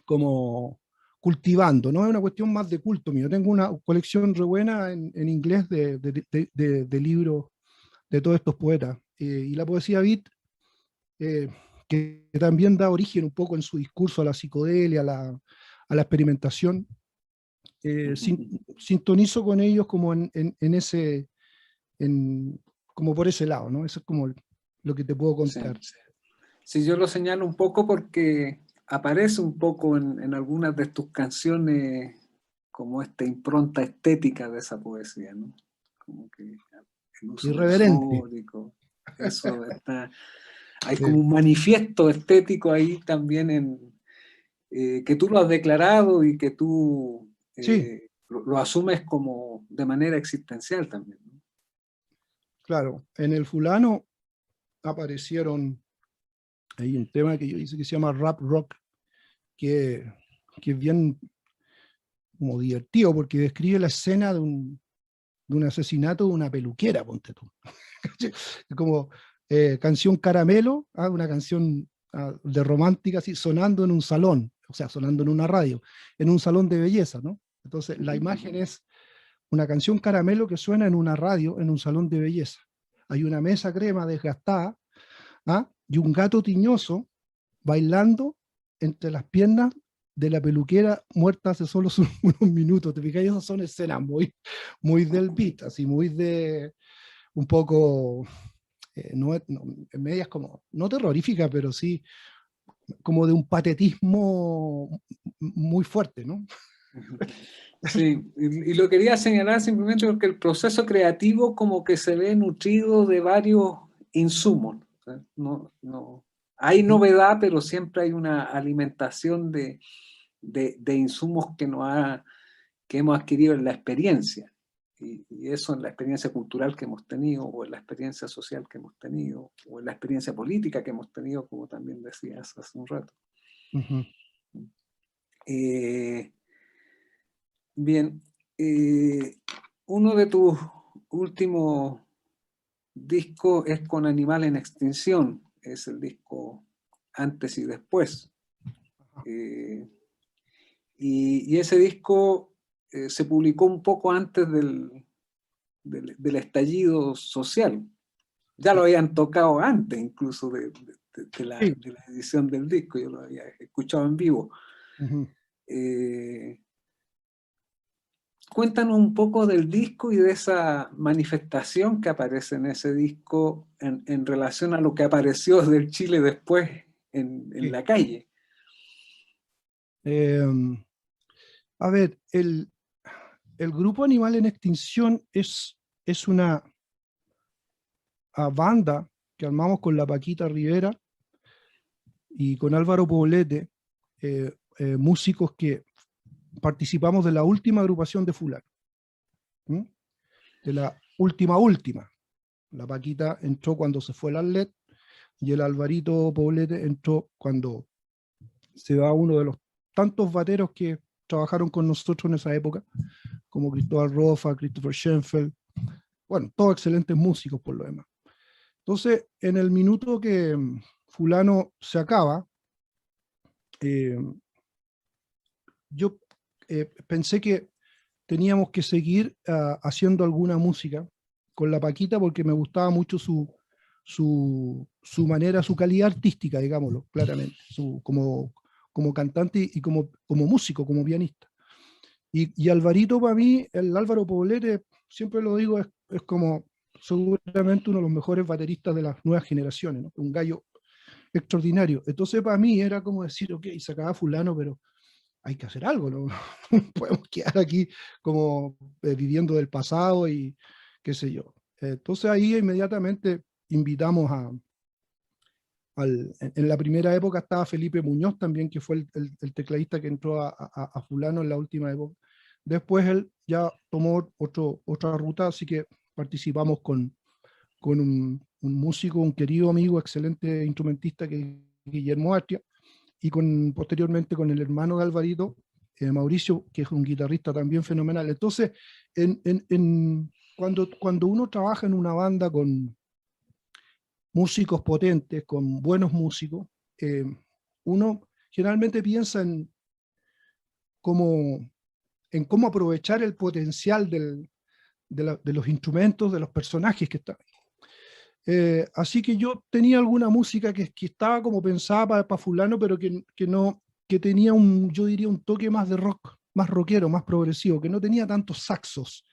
como cultivando, ¿no? Es una cuestión más de culto mío. Tengo una colección re buena en inglés de libros de todos estos poetas. Y la poesía beat, eh, que también da origen un poco en su discurso a la psicodelia, a la experimentación, sintonizo con ellos como en ese, como por ese lado, ¿no? Eso es como lo que te puedo Sí. contar. Sí, yo lo señalo un poco porque aparece un poco en algunas de tus canciones como esta impronta estética de esa poesía, ¿no? Como que el uso Irreverente. metafórico, eso está, hay Sí, como un manifiesto estético ahí también que tú lo has declarado y que tú sí, lo asumes como de manera existencial también, ¿no? claro. En el fulano aparecieron, hay un tema que yo hice que se llama rap rock, que, que es bien como divertido porque describe la escena de un asesinato de una peluquera, ponte tú. Como canción Caramelo, una canción de romántica, así, sonando en un salón, o sea, sonando en una radio, en un salón de belleza, ¿no? Entonces, la imagen es una canción Caramelo que suena en una radio, en un salón de belleza. Hay una mesa crema desgastada, y un gato tiñoso bailando entre las piernas de la peluquera muerta hace solo unos minutos. ¿Te fijas? Esas son escenas muy del beat, así muy de un poco, en medias como, no terrorífica, pero sí como de un patetismo muy fuerte, ¿no? Sí, y lo quería señalar simplemente porque el proceso creativo como que se ve nutrido de varios insumos. O sea, hay novedad, pero siempre hay una alimentación de insumos que hemos adquirido en la experiencia. Y eso en la experiencia cultural que hemos tenido, o en la experiencia social que hemos tenido, o en la experiencia política que hemos tenido, como también decías hace un rato. Ujú. Eh, Bien, uno de tus últimos discos es con Animal en Extinción, es el disco Antes y Después. Eh, y ese disco se publicó un poco antes del estallido social. Ya lo Sí, habían tocado antes incluso sí. de la edición del disco, yo lo había escuchado en vivo. Ujú. Eh, Cuéntanos un poco del disco y de esa manifestación que aparece en ese disco en relación a lo que apareció del Chile después en Sí. la calle. Eh, a ver, el grupo Animal en Extinción es una banda que armamos con la Paquita Rivera y con Álvaro Poblete, músicos que participamos de la última agrupación de Fulano, ¿m? De la última. La Paquita entró cuando se fue el Atlet y el Alvarito Poblete entró cuando se va uno de los tantos bateros que trabajaron con nosotros en esa época, como Cristóbal Rofa, Christopher Schenfeld, bueno, todos excelentes músicos por lo demás. Entonces, en el minuto que Fulano se acaba, eh, yo pensé que teníamos que seguir haciendo alguna música con la Paquita porque me gustaba mucho su manera, su calidad artística, digámoslo, claramente, como cantante y como músico, como pianista. Y Alvarito para mí, el Álvaro Poblete, siempre lo digo, es como seguramente uno de los mejores bateristas de las nuevas generaciones, ¿no? Un gallo extraordinario. Entonces para mí era como decir, ok, se acaba fulano, pero hay que hacer algo, ¿no? Podemos quedar aquí como viviendo del pasado y qué sé yo. Entonces ahí inmediatamente invitamos en la primera época estaba Felipe Muñoz también, que fue el tecladista que entró a Fulano en la última época. Después él ya tomó otra ruta, así que participamos con un músico, un querido amigo, excelente instrumentista que es Guillermo Atria, y posteriormente con el hermano de Alvarito, Mauricio, que es un guitarrista también fenomenal. Entonces, cuando uno trabaja en una banda con músicos potentes, con buenos músicos, uno generalmente piensa cómo, en cómo aprovechar el potencial de los instrumentos, de los personajes que están. Así que yo tenía alguna música que estaba como pensada para fulano, pero que tenía yo diría, un toque más de rock, más rockero, más progresivo, que no tenía tantos saxos,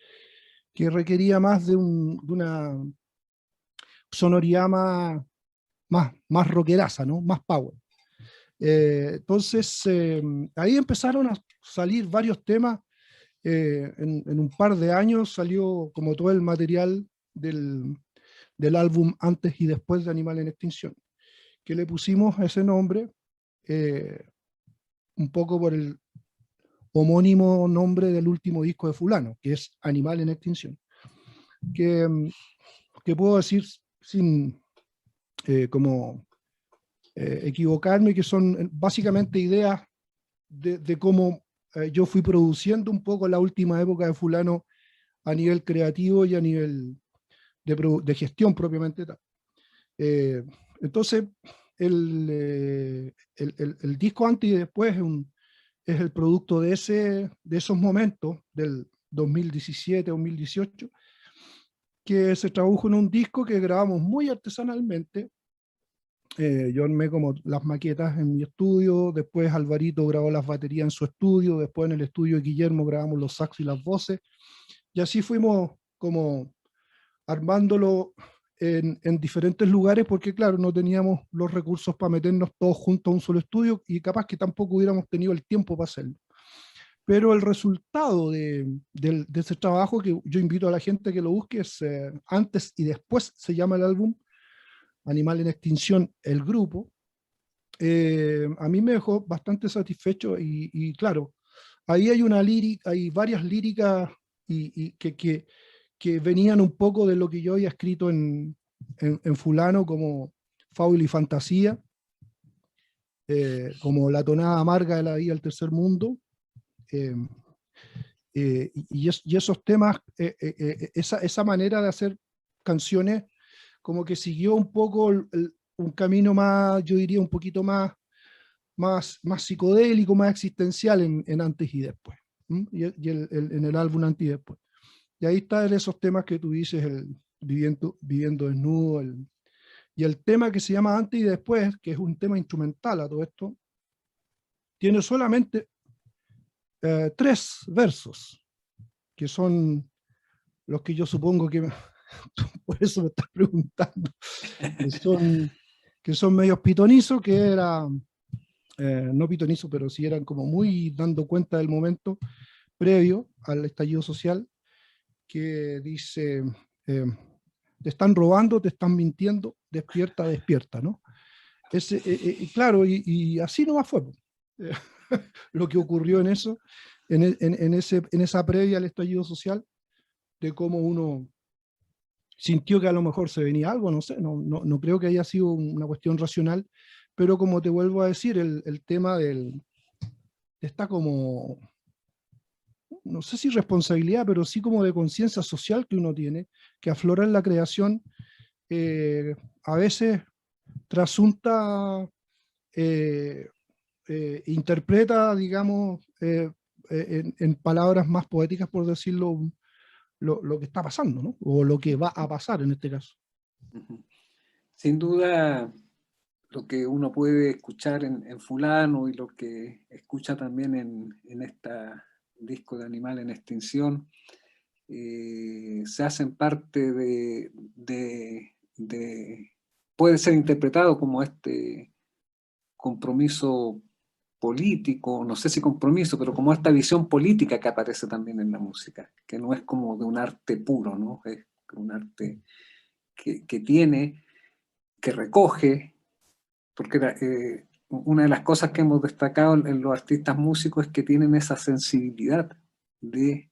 que requería más de una sonoridad más rockeraza, ¿no? Más power. Entonces, ahí empezaron a salir varios temas. En un par de años salió como todo el material del álbum Antes y Después de Animal en Extinción, que le pusimos ese nombre un poco por el homónimo nombre del último disco de fulano, que es Animal en Extinción, que, que puedo decir sin como equivocarme, que son básicamente ideas de cómo yo fui produciendo un poco la última época de fulano a nivel creativo y a nivel de gestión propiamente tal. Entonces, el disco Antes y Después es el producto de esos momentos, del 2017-2018, que se tradujo en un disco que grabamos muy artesanalmente. Yo armé como las maquetas en mi estudio, después Alvarito grabó las baterías en su estudio, después en el estudio de Guillermo grabamos los saxos y las voces, y así fuimos como armándolo en diferentes lugares, porque claro, no teníamos los recursos para meternos todos juntos a un solo estudio, y capaz que tampoco hubiéramos tenido el tiempo para hacerlo. Pero el resultado de ese trabajo, que yo invito a la gente que lo busque, es Antes y Después, se llama el álbum, Animal en Extinción, el grupo. A mí me dejó bastante satisfecho y claro, ahí hay una lírica, hay varias líricas que venían un poco de lo que yo había escrito en fulano, como Fábula y Fantasía, como La tonada amarga de la vida del tercer mundo, eh, y esos temas, esa manera de hacer canciones, como que siguió un poco un camino más, yo diría, un poquito más psicodélico, más existencial en Antes y Después, en el álbum Antes y Después. Y ahí están esos temas que tú dices, el viviendo desnudo, y el tema que se llama Antes y Después, que es un tema instrumental a todo esto, tiene solamente 3 versos, que son los que yo supongo que, por eso me estás preguntando, que son, que son medios pitonizos, que era, no pitonizo, pero sí eran como muy dando cuenta del momento previo al estallido social, que dice, te están robando, te están mintiendo, despierta, despierta, ¿no? Claro, y así nomás fue lo que ocurrió en eso, en esa previa al estallido social, de cómo uno sintió que a lo mejor se venía algo, no sé, no creo que haya sido una cuestión racional, pero como te vuelvo a decir, el tema está como, no sé si responsabilidad, pero sí como de conciencia social que uno tiene, que aflora en la creación, a veces trasunta, eh, interpreta, digamos, en palabras más poéticas, por decirlo, lo que está pasando, ¿no? O lo que va a pasar en este caso. Sin duda, lo que uno puede escuchar en fulano y lo que escucha también en este disco de Animal en Extinción, se hacen parte puede ser interpretado como este compromiso político, no sé si compromiso, pero como esta visión política que aparece también en la música, que no es como de un arte puro, ¿no? Es un arte que recoge, porque una de las cosas que hemos destacado en los artistas músicos es que tienen esa sensibilidad de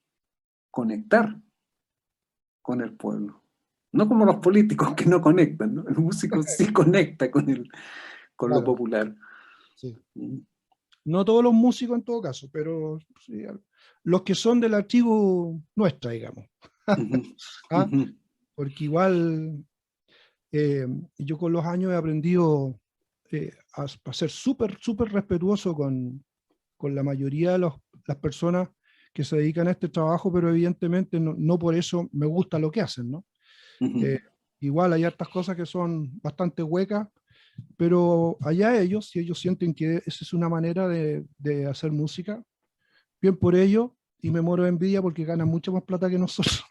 conectar con el pueblo. No como los políticos que no conectan, ¿no? El músico sí conecta con lo Claro, popular. sí. No todos los músicos en todo caso, pero sí, los que son de la tribu nuestra, digamos. Ujú, ¿Ah? ujú, Porque igual yo con los años he aprendido a ser súper respetuoso con la mayoría de las personas que se dedican a este trabajo, pero evidentemente no por eso me gusta lo que hacen, ¿no? ujú, Eh, igual hay hartas cosas que son bastante huecas, pero allá ellos, si ellos sienten que esa es una manera de hacer música, bien por ello, y me muero de envidia porque ganan mucho más plata que nosotros.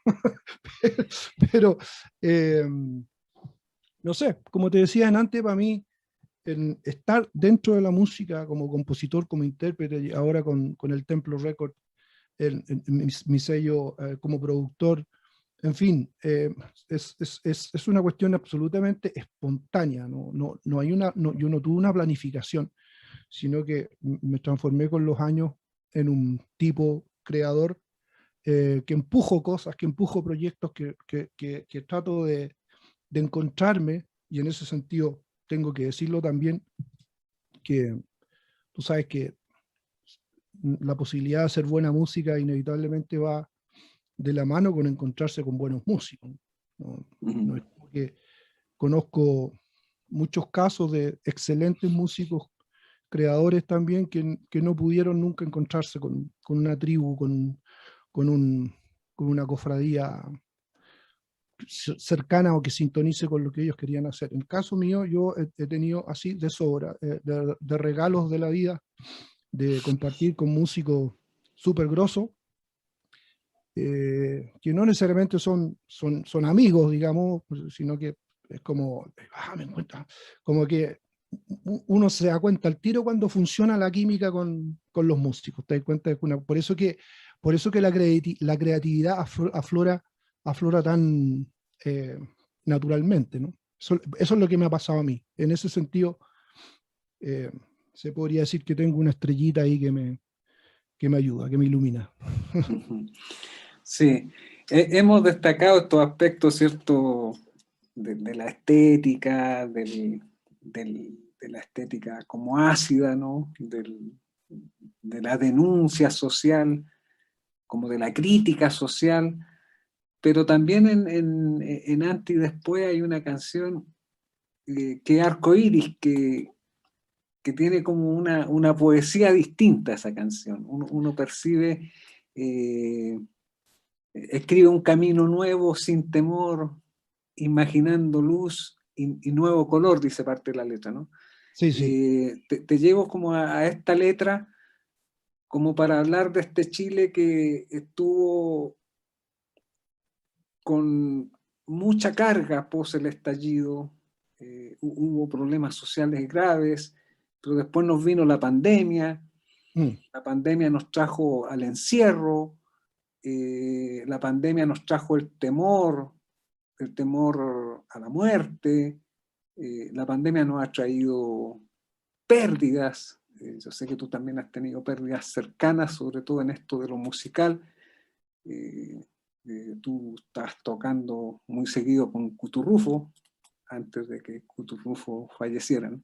Pero, eh, no sé, como te decía antes, para mí, estar dentro de la música como compositor, como intérprete, y ahora con el Templo Record, mi sello como productor, en fin, es una cuestión absolutamente espontánea, no hay yo no tuve una planificación, sino que me transformé con los años en un tipo creador que empujo cosas, que empujo proyectos, que trato de encontrarme, y en ese sentido tengo que decirlo también, que tú sabes que la posibilidad de hacer buena música inevitablemente va de la mano con encontrarse con buenos músicos. No, no ujú. es como que conozco muchos casos de excelentes músicos, creadores también, que no pudieron nunca encontrarse con una tribu, con, un, con una cofradía cercana o que sintonice con lo que ellos querían hacer. En el caso mío, yo he tenido así de sobra, de regalos de la vida, de compartir con músicos súper grosos, que no necesariamente son amigos, digamos, sino que es como, me encuentra, como que uno se da cuenta al tiro cuando funciona la química con los músicos. Te das cuenta de por eso que la creatividad aflora tan eh, naturalmente, ¿no? Eso es lo que me ha pasado a mí. En ese sentido, eh, se podría decir que tengo una estrellita ahí que me ayuda, que me ilumina. Ujú. Sí, hemos destacado estos aspectos, ¿cierto?, de la estética, de la estética como ácida, ¿no? De la denuncia social, como de la crítica social, pero también en Anti después hay una canción que es Arcoíris, que tiene como una poesía distinta a esa canción. Uno percibe, escribe un camino nuevo sin temor, imaginando luz y nuevo color, dice parte de la letra, ¿no? Sí, sí. Te llevo como a esta letra como para hablar de este Chile que estuvo con mucha carga pos el estallido, hubo problemas sociales graves, pero después nos vino Mm, la pandemia nos trajo al encierro, la pandemia nos trajo el temor a la muerte, la pandemia nos ha traído pérdidas, yo sé que tú también has tenido pérdidas cercanas, sobre todo en esto de lo musical, eh, tú estás tocando muy seguido con Cuturrufo, antes de que Cuturrufo falleciera, ¿no?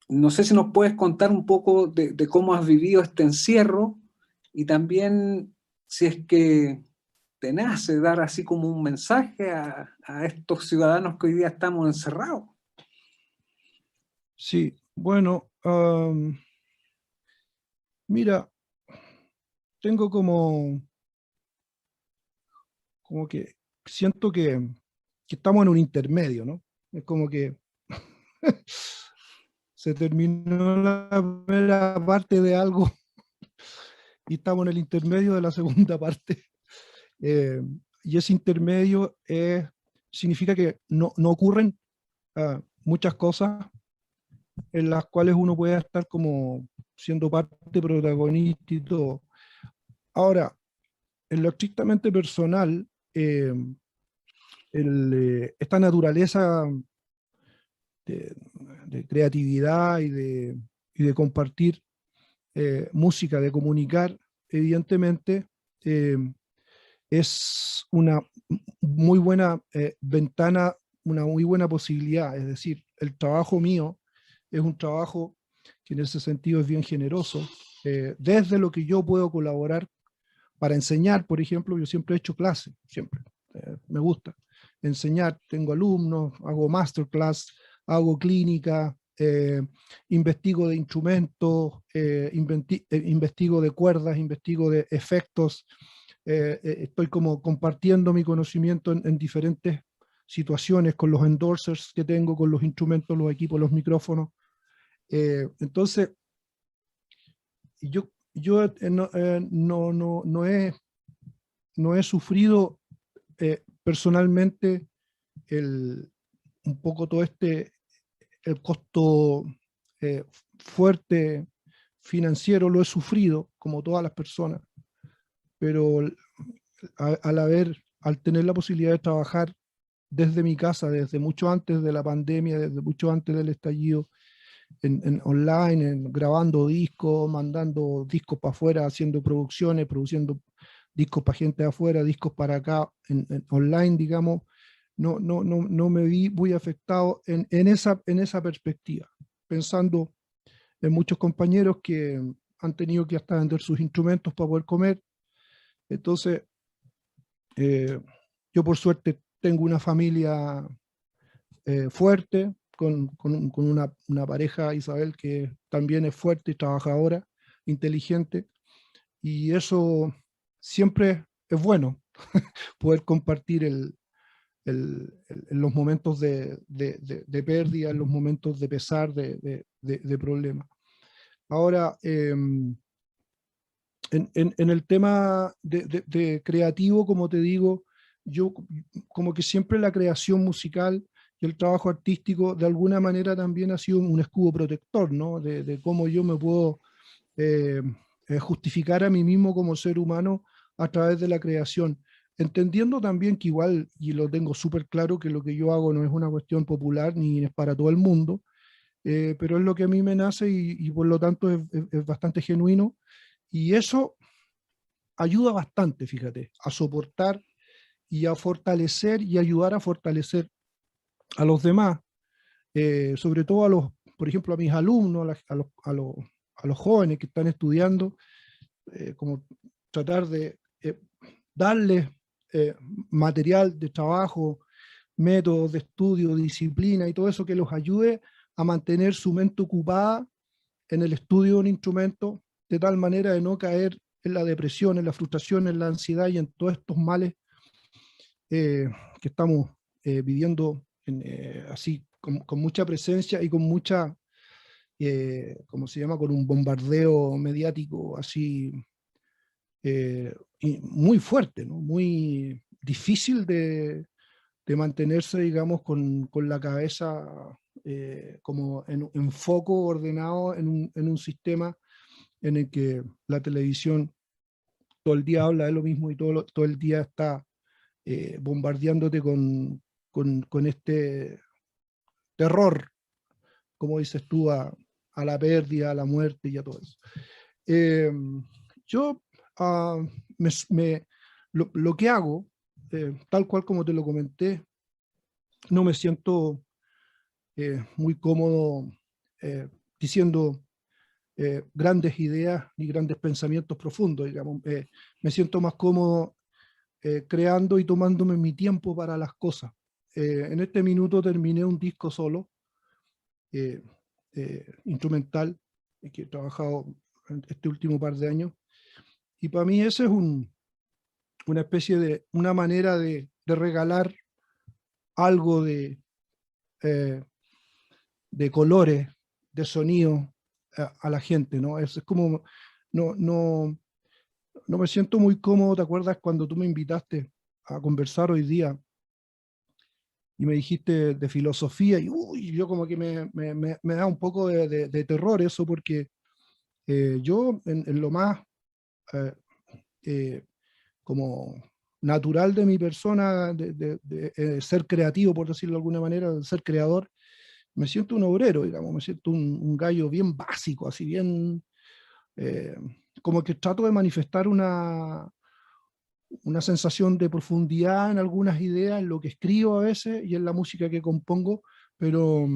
No sé si nos puedes contar un poco de cómo has vivido este encierro y también si es que te nace dar así como un mensaje a estos ciudadanos que hoy día estamos encerrados. sí, bueno, mira, tengo como que siento que estamos en un intermedio, ¿no? Es como que se terminó la primera parte de algo y estamos en el intermedio de la segunda parte. Eh, y ese intermedio significa que no ocurren muchas cosas en las cuales uno puede estar como siendo parte protagonista y todo. Ahora, en lo estrictamente personal, esta naturaleza de, de creatividad y de compartir música, de comunicar, evidentemente, es una muy buena ventana, una muy buena posibilidad. Es decir, el trabajo mío es un trabajo que en ese sentido es bien generoso. Desde lo que yo puedo colaborar para enseñar, por ejemplo, yo siempre he hecho clases, siempre. Me gusta enseñar, tengo alumnos, hago masterclass, hago clínica, investigo de instrumentos, investigo de cuerdas, investigo de efectos, estoy como compartiendo mi conocimiento en diferentes situaciones con los endorsers que tengo, con los instrumentos, los equipos, los micrófonos. Entonces, yo no he sufrido personalmente un poco todo el costo fuerte financiero, lo he sufrido como todas las personas, pero al tener la posibilidad de trabajar desde mi casa, desde mucho antes de la pandemia, desde mucho antes del estallido, en online, grabando discos, mandando discos para afuera, haciendo producciones, produciendo discos para gente de afuera, discos para acá, en online, digamos, no me vi muy afectado en esa perspectiva, pensando en muchos compañeros que han tenido que hasta vender sus instrumentos para poder comer. Entonces, yo por suerte tengo una familia fuerte, con una pareja, Isabel, que también es fuerte y trabajadora, inteligente, y eso siempre es bueno, poder compartir en los momentos de pérdida, en los momentos de pesar, de problemas. Ahora, en el tema de creativo, como te digo, yo como que siempre la creación musical y el trabajo artístico de alguna manera también ha sido un escudo protector, ¿no? De cómo yo me puedo eh, justificar a mí mismo como ser humano a través de la creación. Entendiendo también que igual, y lo tengo súper claro, que lo que yo hago no es una cuestión popular ni es para todo el mundo, pero es lo que a mí me nace y por lo tanto es bastante genuino. Y eso ayuda bastante, fíjate, a soportar y a fortalecer y ayudar a fortalecer a los demás, sobre todo por ejemplo, a mis alumnos, a los jóvenes que están estudiando, como tratar de darles material de trabajo, métodos de estudio, disciplina y todo eso que los ayude a mantener su mente ocupada en el estudio de un instrumento, de tal manera de no caer en la depresión, en la frustración, en la ansiedad y en todos estos males que estamos viviendo así con mucha presencia y con mucha, ¿cómo se llama? Con un bombardeo mediático así y muy fuerte, ¿no? Muy difícil de mantenerse, digamos, con la cabeza como en foco ordenado en un sistema en el que la televisión todo el día habla de lo mismo y todo el día está bombardeándote con este terror, como dices tú, a la pérdida, a la muerte y a todo eso. Eh, yo uh, lo que hago, tal cual como te lo comenté, no me siento muy cómodo diciendo grandes ideas ni grandes pensamientos profundos, digamos. Me siento más cómodo creando y tomándome mi tiempo para las cosas. En este minuto terminé un disco solo, instrumental, que he trabajado este último par de años, y para mí ese es una especie una manera de regalar algo eh, de colores, de sonido a la gente, ¿no? Es como, no me siento muy cómodo. ¿Te acuerdas cuando tú me invitaste a conversar hoy día y me dijiste de filosofía? Y uy, yo como que me da un poco de terror eso, porque yo en lo más eh, eh, como natural de mi persona, de ser creativo, por decirlo de alguna manera, de ser creador, me siento un obrero, digamos, me siento un gallo bien básico, así bien como que trato de manifestar una sensación de profundidad en algunas ideas, en lo que escribo a veces y en la música que compongo, pero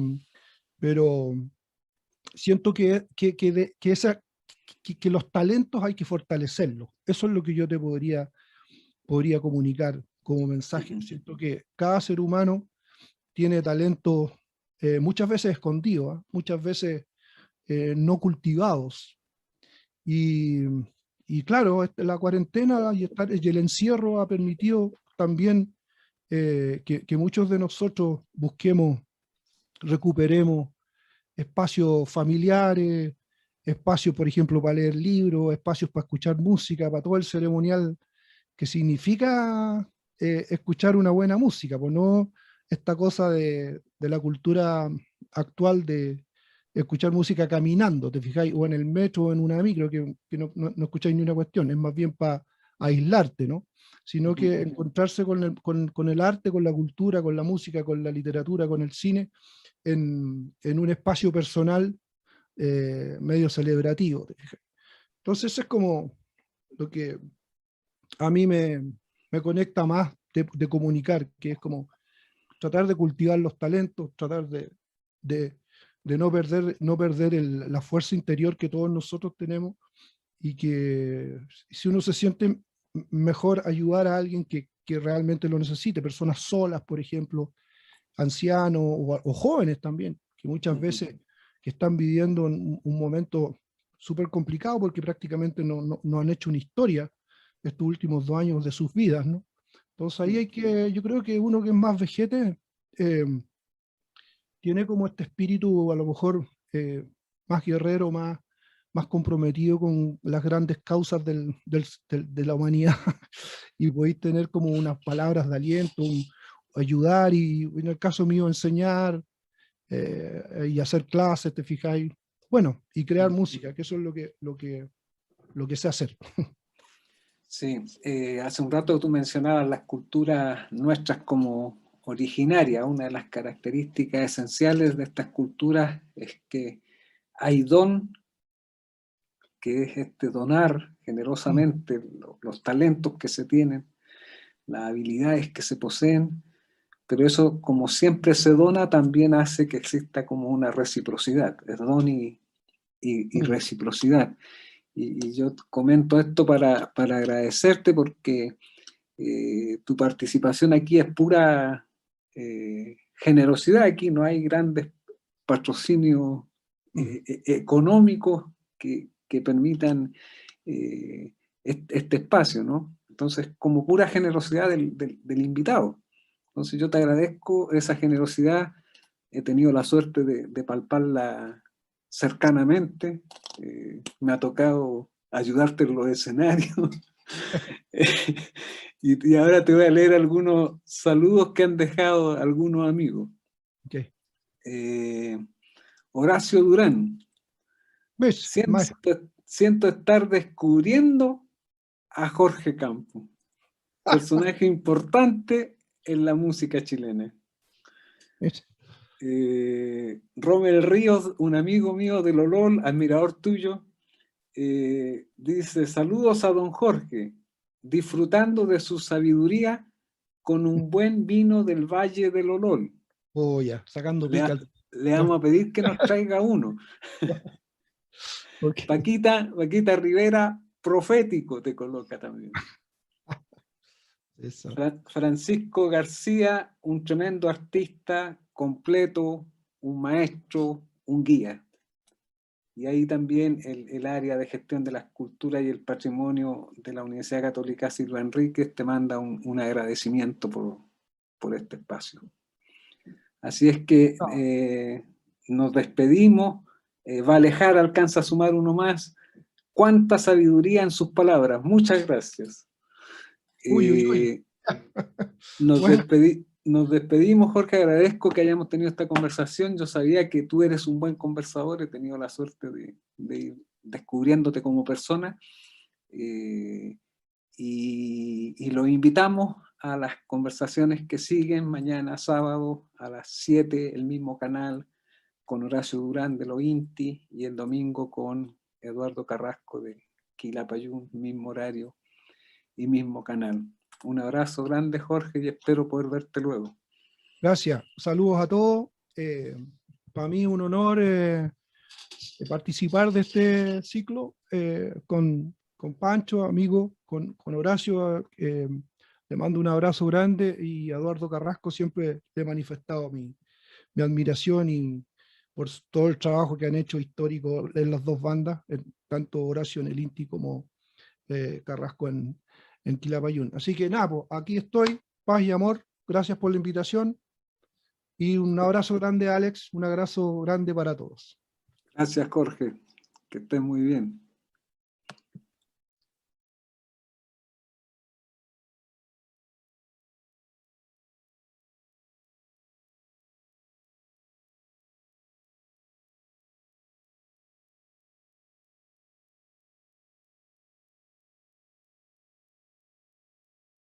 siento que los talentos hay que fortalecerlos. Eso es lo que yo te podría comunicar como mensaje. Siento que cada ser humano tiene talentos muchas veces escondidos, muchas veces no cultivados. Y, y claro, la cuarentena y el encierro ha permitido también que muchos de nosotros busquemos, recuperemos espacios familiares, espacios, por ejemplo, para leer libros, espacios para escuchar música, para todo el ceremonial que significa escuchar una buena música, pues no esta cosa de la cultura actual de escuchar música caminando, ¿te fijáis? O en el metro o en una micro, que no escucháis ni una cuestión, es más bien para aislarte, ¿no? Sino que encontrarse con el arte, con la cultura, con la música, con la literatura, con el cine, en un espacio personal medio celebrativo, ¿te fijas? Entonces eso es como lo que a mí me conecta más de comunicar, que es como tratar de cultivar los talentos, tratar de, de no perder la fuerza interior que todos nosotros tenemos, y que si uno se siente mejor, ayudar a alguien que realmente lo necesite, personas solas, por ejemplo, ancianos o jóvenes también, que muchas veces que están viviendo un momento súper complicado porque prácticamente no han hecho una historia estos últimos 2 años de sus vidas, ¿no? Entonces ahí yo creo que uno que es más vejete eh, tiene como este espíritu a lo mejor más guerrero, más comprometido con las grandes causas de la humanidad y podéis tener como unas palabras de aliento, ayudar y en el caso mío enseñar y hacer clases, te fijáis. Bueno, y crear música, que eso es lo que sé hacer. Sí, hace un rato tú mencionabas las culturas nuestras como originarias. Una de las características esenciales de estas culturas es que hay don, que es este donar generosamente los talentos que se tienen, las habilidades que se poseen, pero eso, como siempre se dona, también hace que exista como una reciprocidad, es don y reciprocidad. Y yo comento esto para agradecerte porque tu participación aquí es pura generosidad. Aquí no hay grandes patrocinios económicos que permitan este espacio, ¿no? Entonces, como pura generosidad del invitado. Entonces, yo te agradezco esa generosidad. He tenido la suerte de palparla cercanamente. Me ha tocado ayudarte en los escenarios. Y ahora te voy a leer algunos saludos que han dejado algunos amigos. Okay. Horacio Durán. ¿Ves? Siento estar descubriendo a Jorge Campo, personaje importante en la música chilena. Rommel Ríos, un amigo mío de Lolol, admirador tuyo, dice: saludos a don Jorge, disfrutando de su sabiduría con un buen vino del Valle del Olol. Oh, ya, sacando pica. Le vamos a pedir que nos traiga uno. Okay. Paquita Rivera, profético, te coloca también. Francisco García, un tremendo artista, completo, un maestro, un guía. Y ahí también el área de gestión de las culturas y el patrimonio de la Universidad Católica Silva Enríquez te manda un agradecimiento por este espacio. Así es que nos despedimos. Valejar alcanza a sumar uno más. Cuánta sabiduría en sus palabras. Muchas gracias. Uy, uy, uy. Nos Bueno, despedimos, Jorge. Agradezco que hayamos tenido esta conversación. Yo sabía que tú eres un buen conversador. He tenido la suerte de ir descubriéndote como persona. Y los invitamos a las conversaciones que siguen mañana sábado a las 7, el mismo canal, con Horacio Durán de los Inti, y el domingo con Eduardo Carrasco de Quilapayún, mismo horario y mismo canal. Un abrazo grande, Jorge, y espero poder verte luego. Gracias. Saludos a todos. Para mí un honor participar de este ciclo con Pancho, amigo, con Horacio. Le mando un abrazo grande, y a Eduardo Carrasco siempre le he manifestado mi admiración y por todo el trabajo que han hecho histórico en las dos bandas, tanto Horacio en el Inti como Carrasco en Quilapayún. Así que nada, pues, aquí estoy, paz y amor. Gracias por la invitación y un abrazo grande, Alex, un abrazo grande para todos. Gracias, Jorge. Que estés muy bien.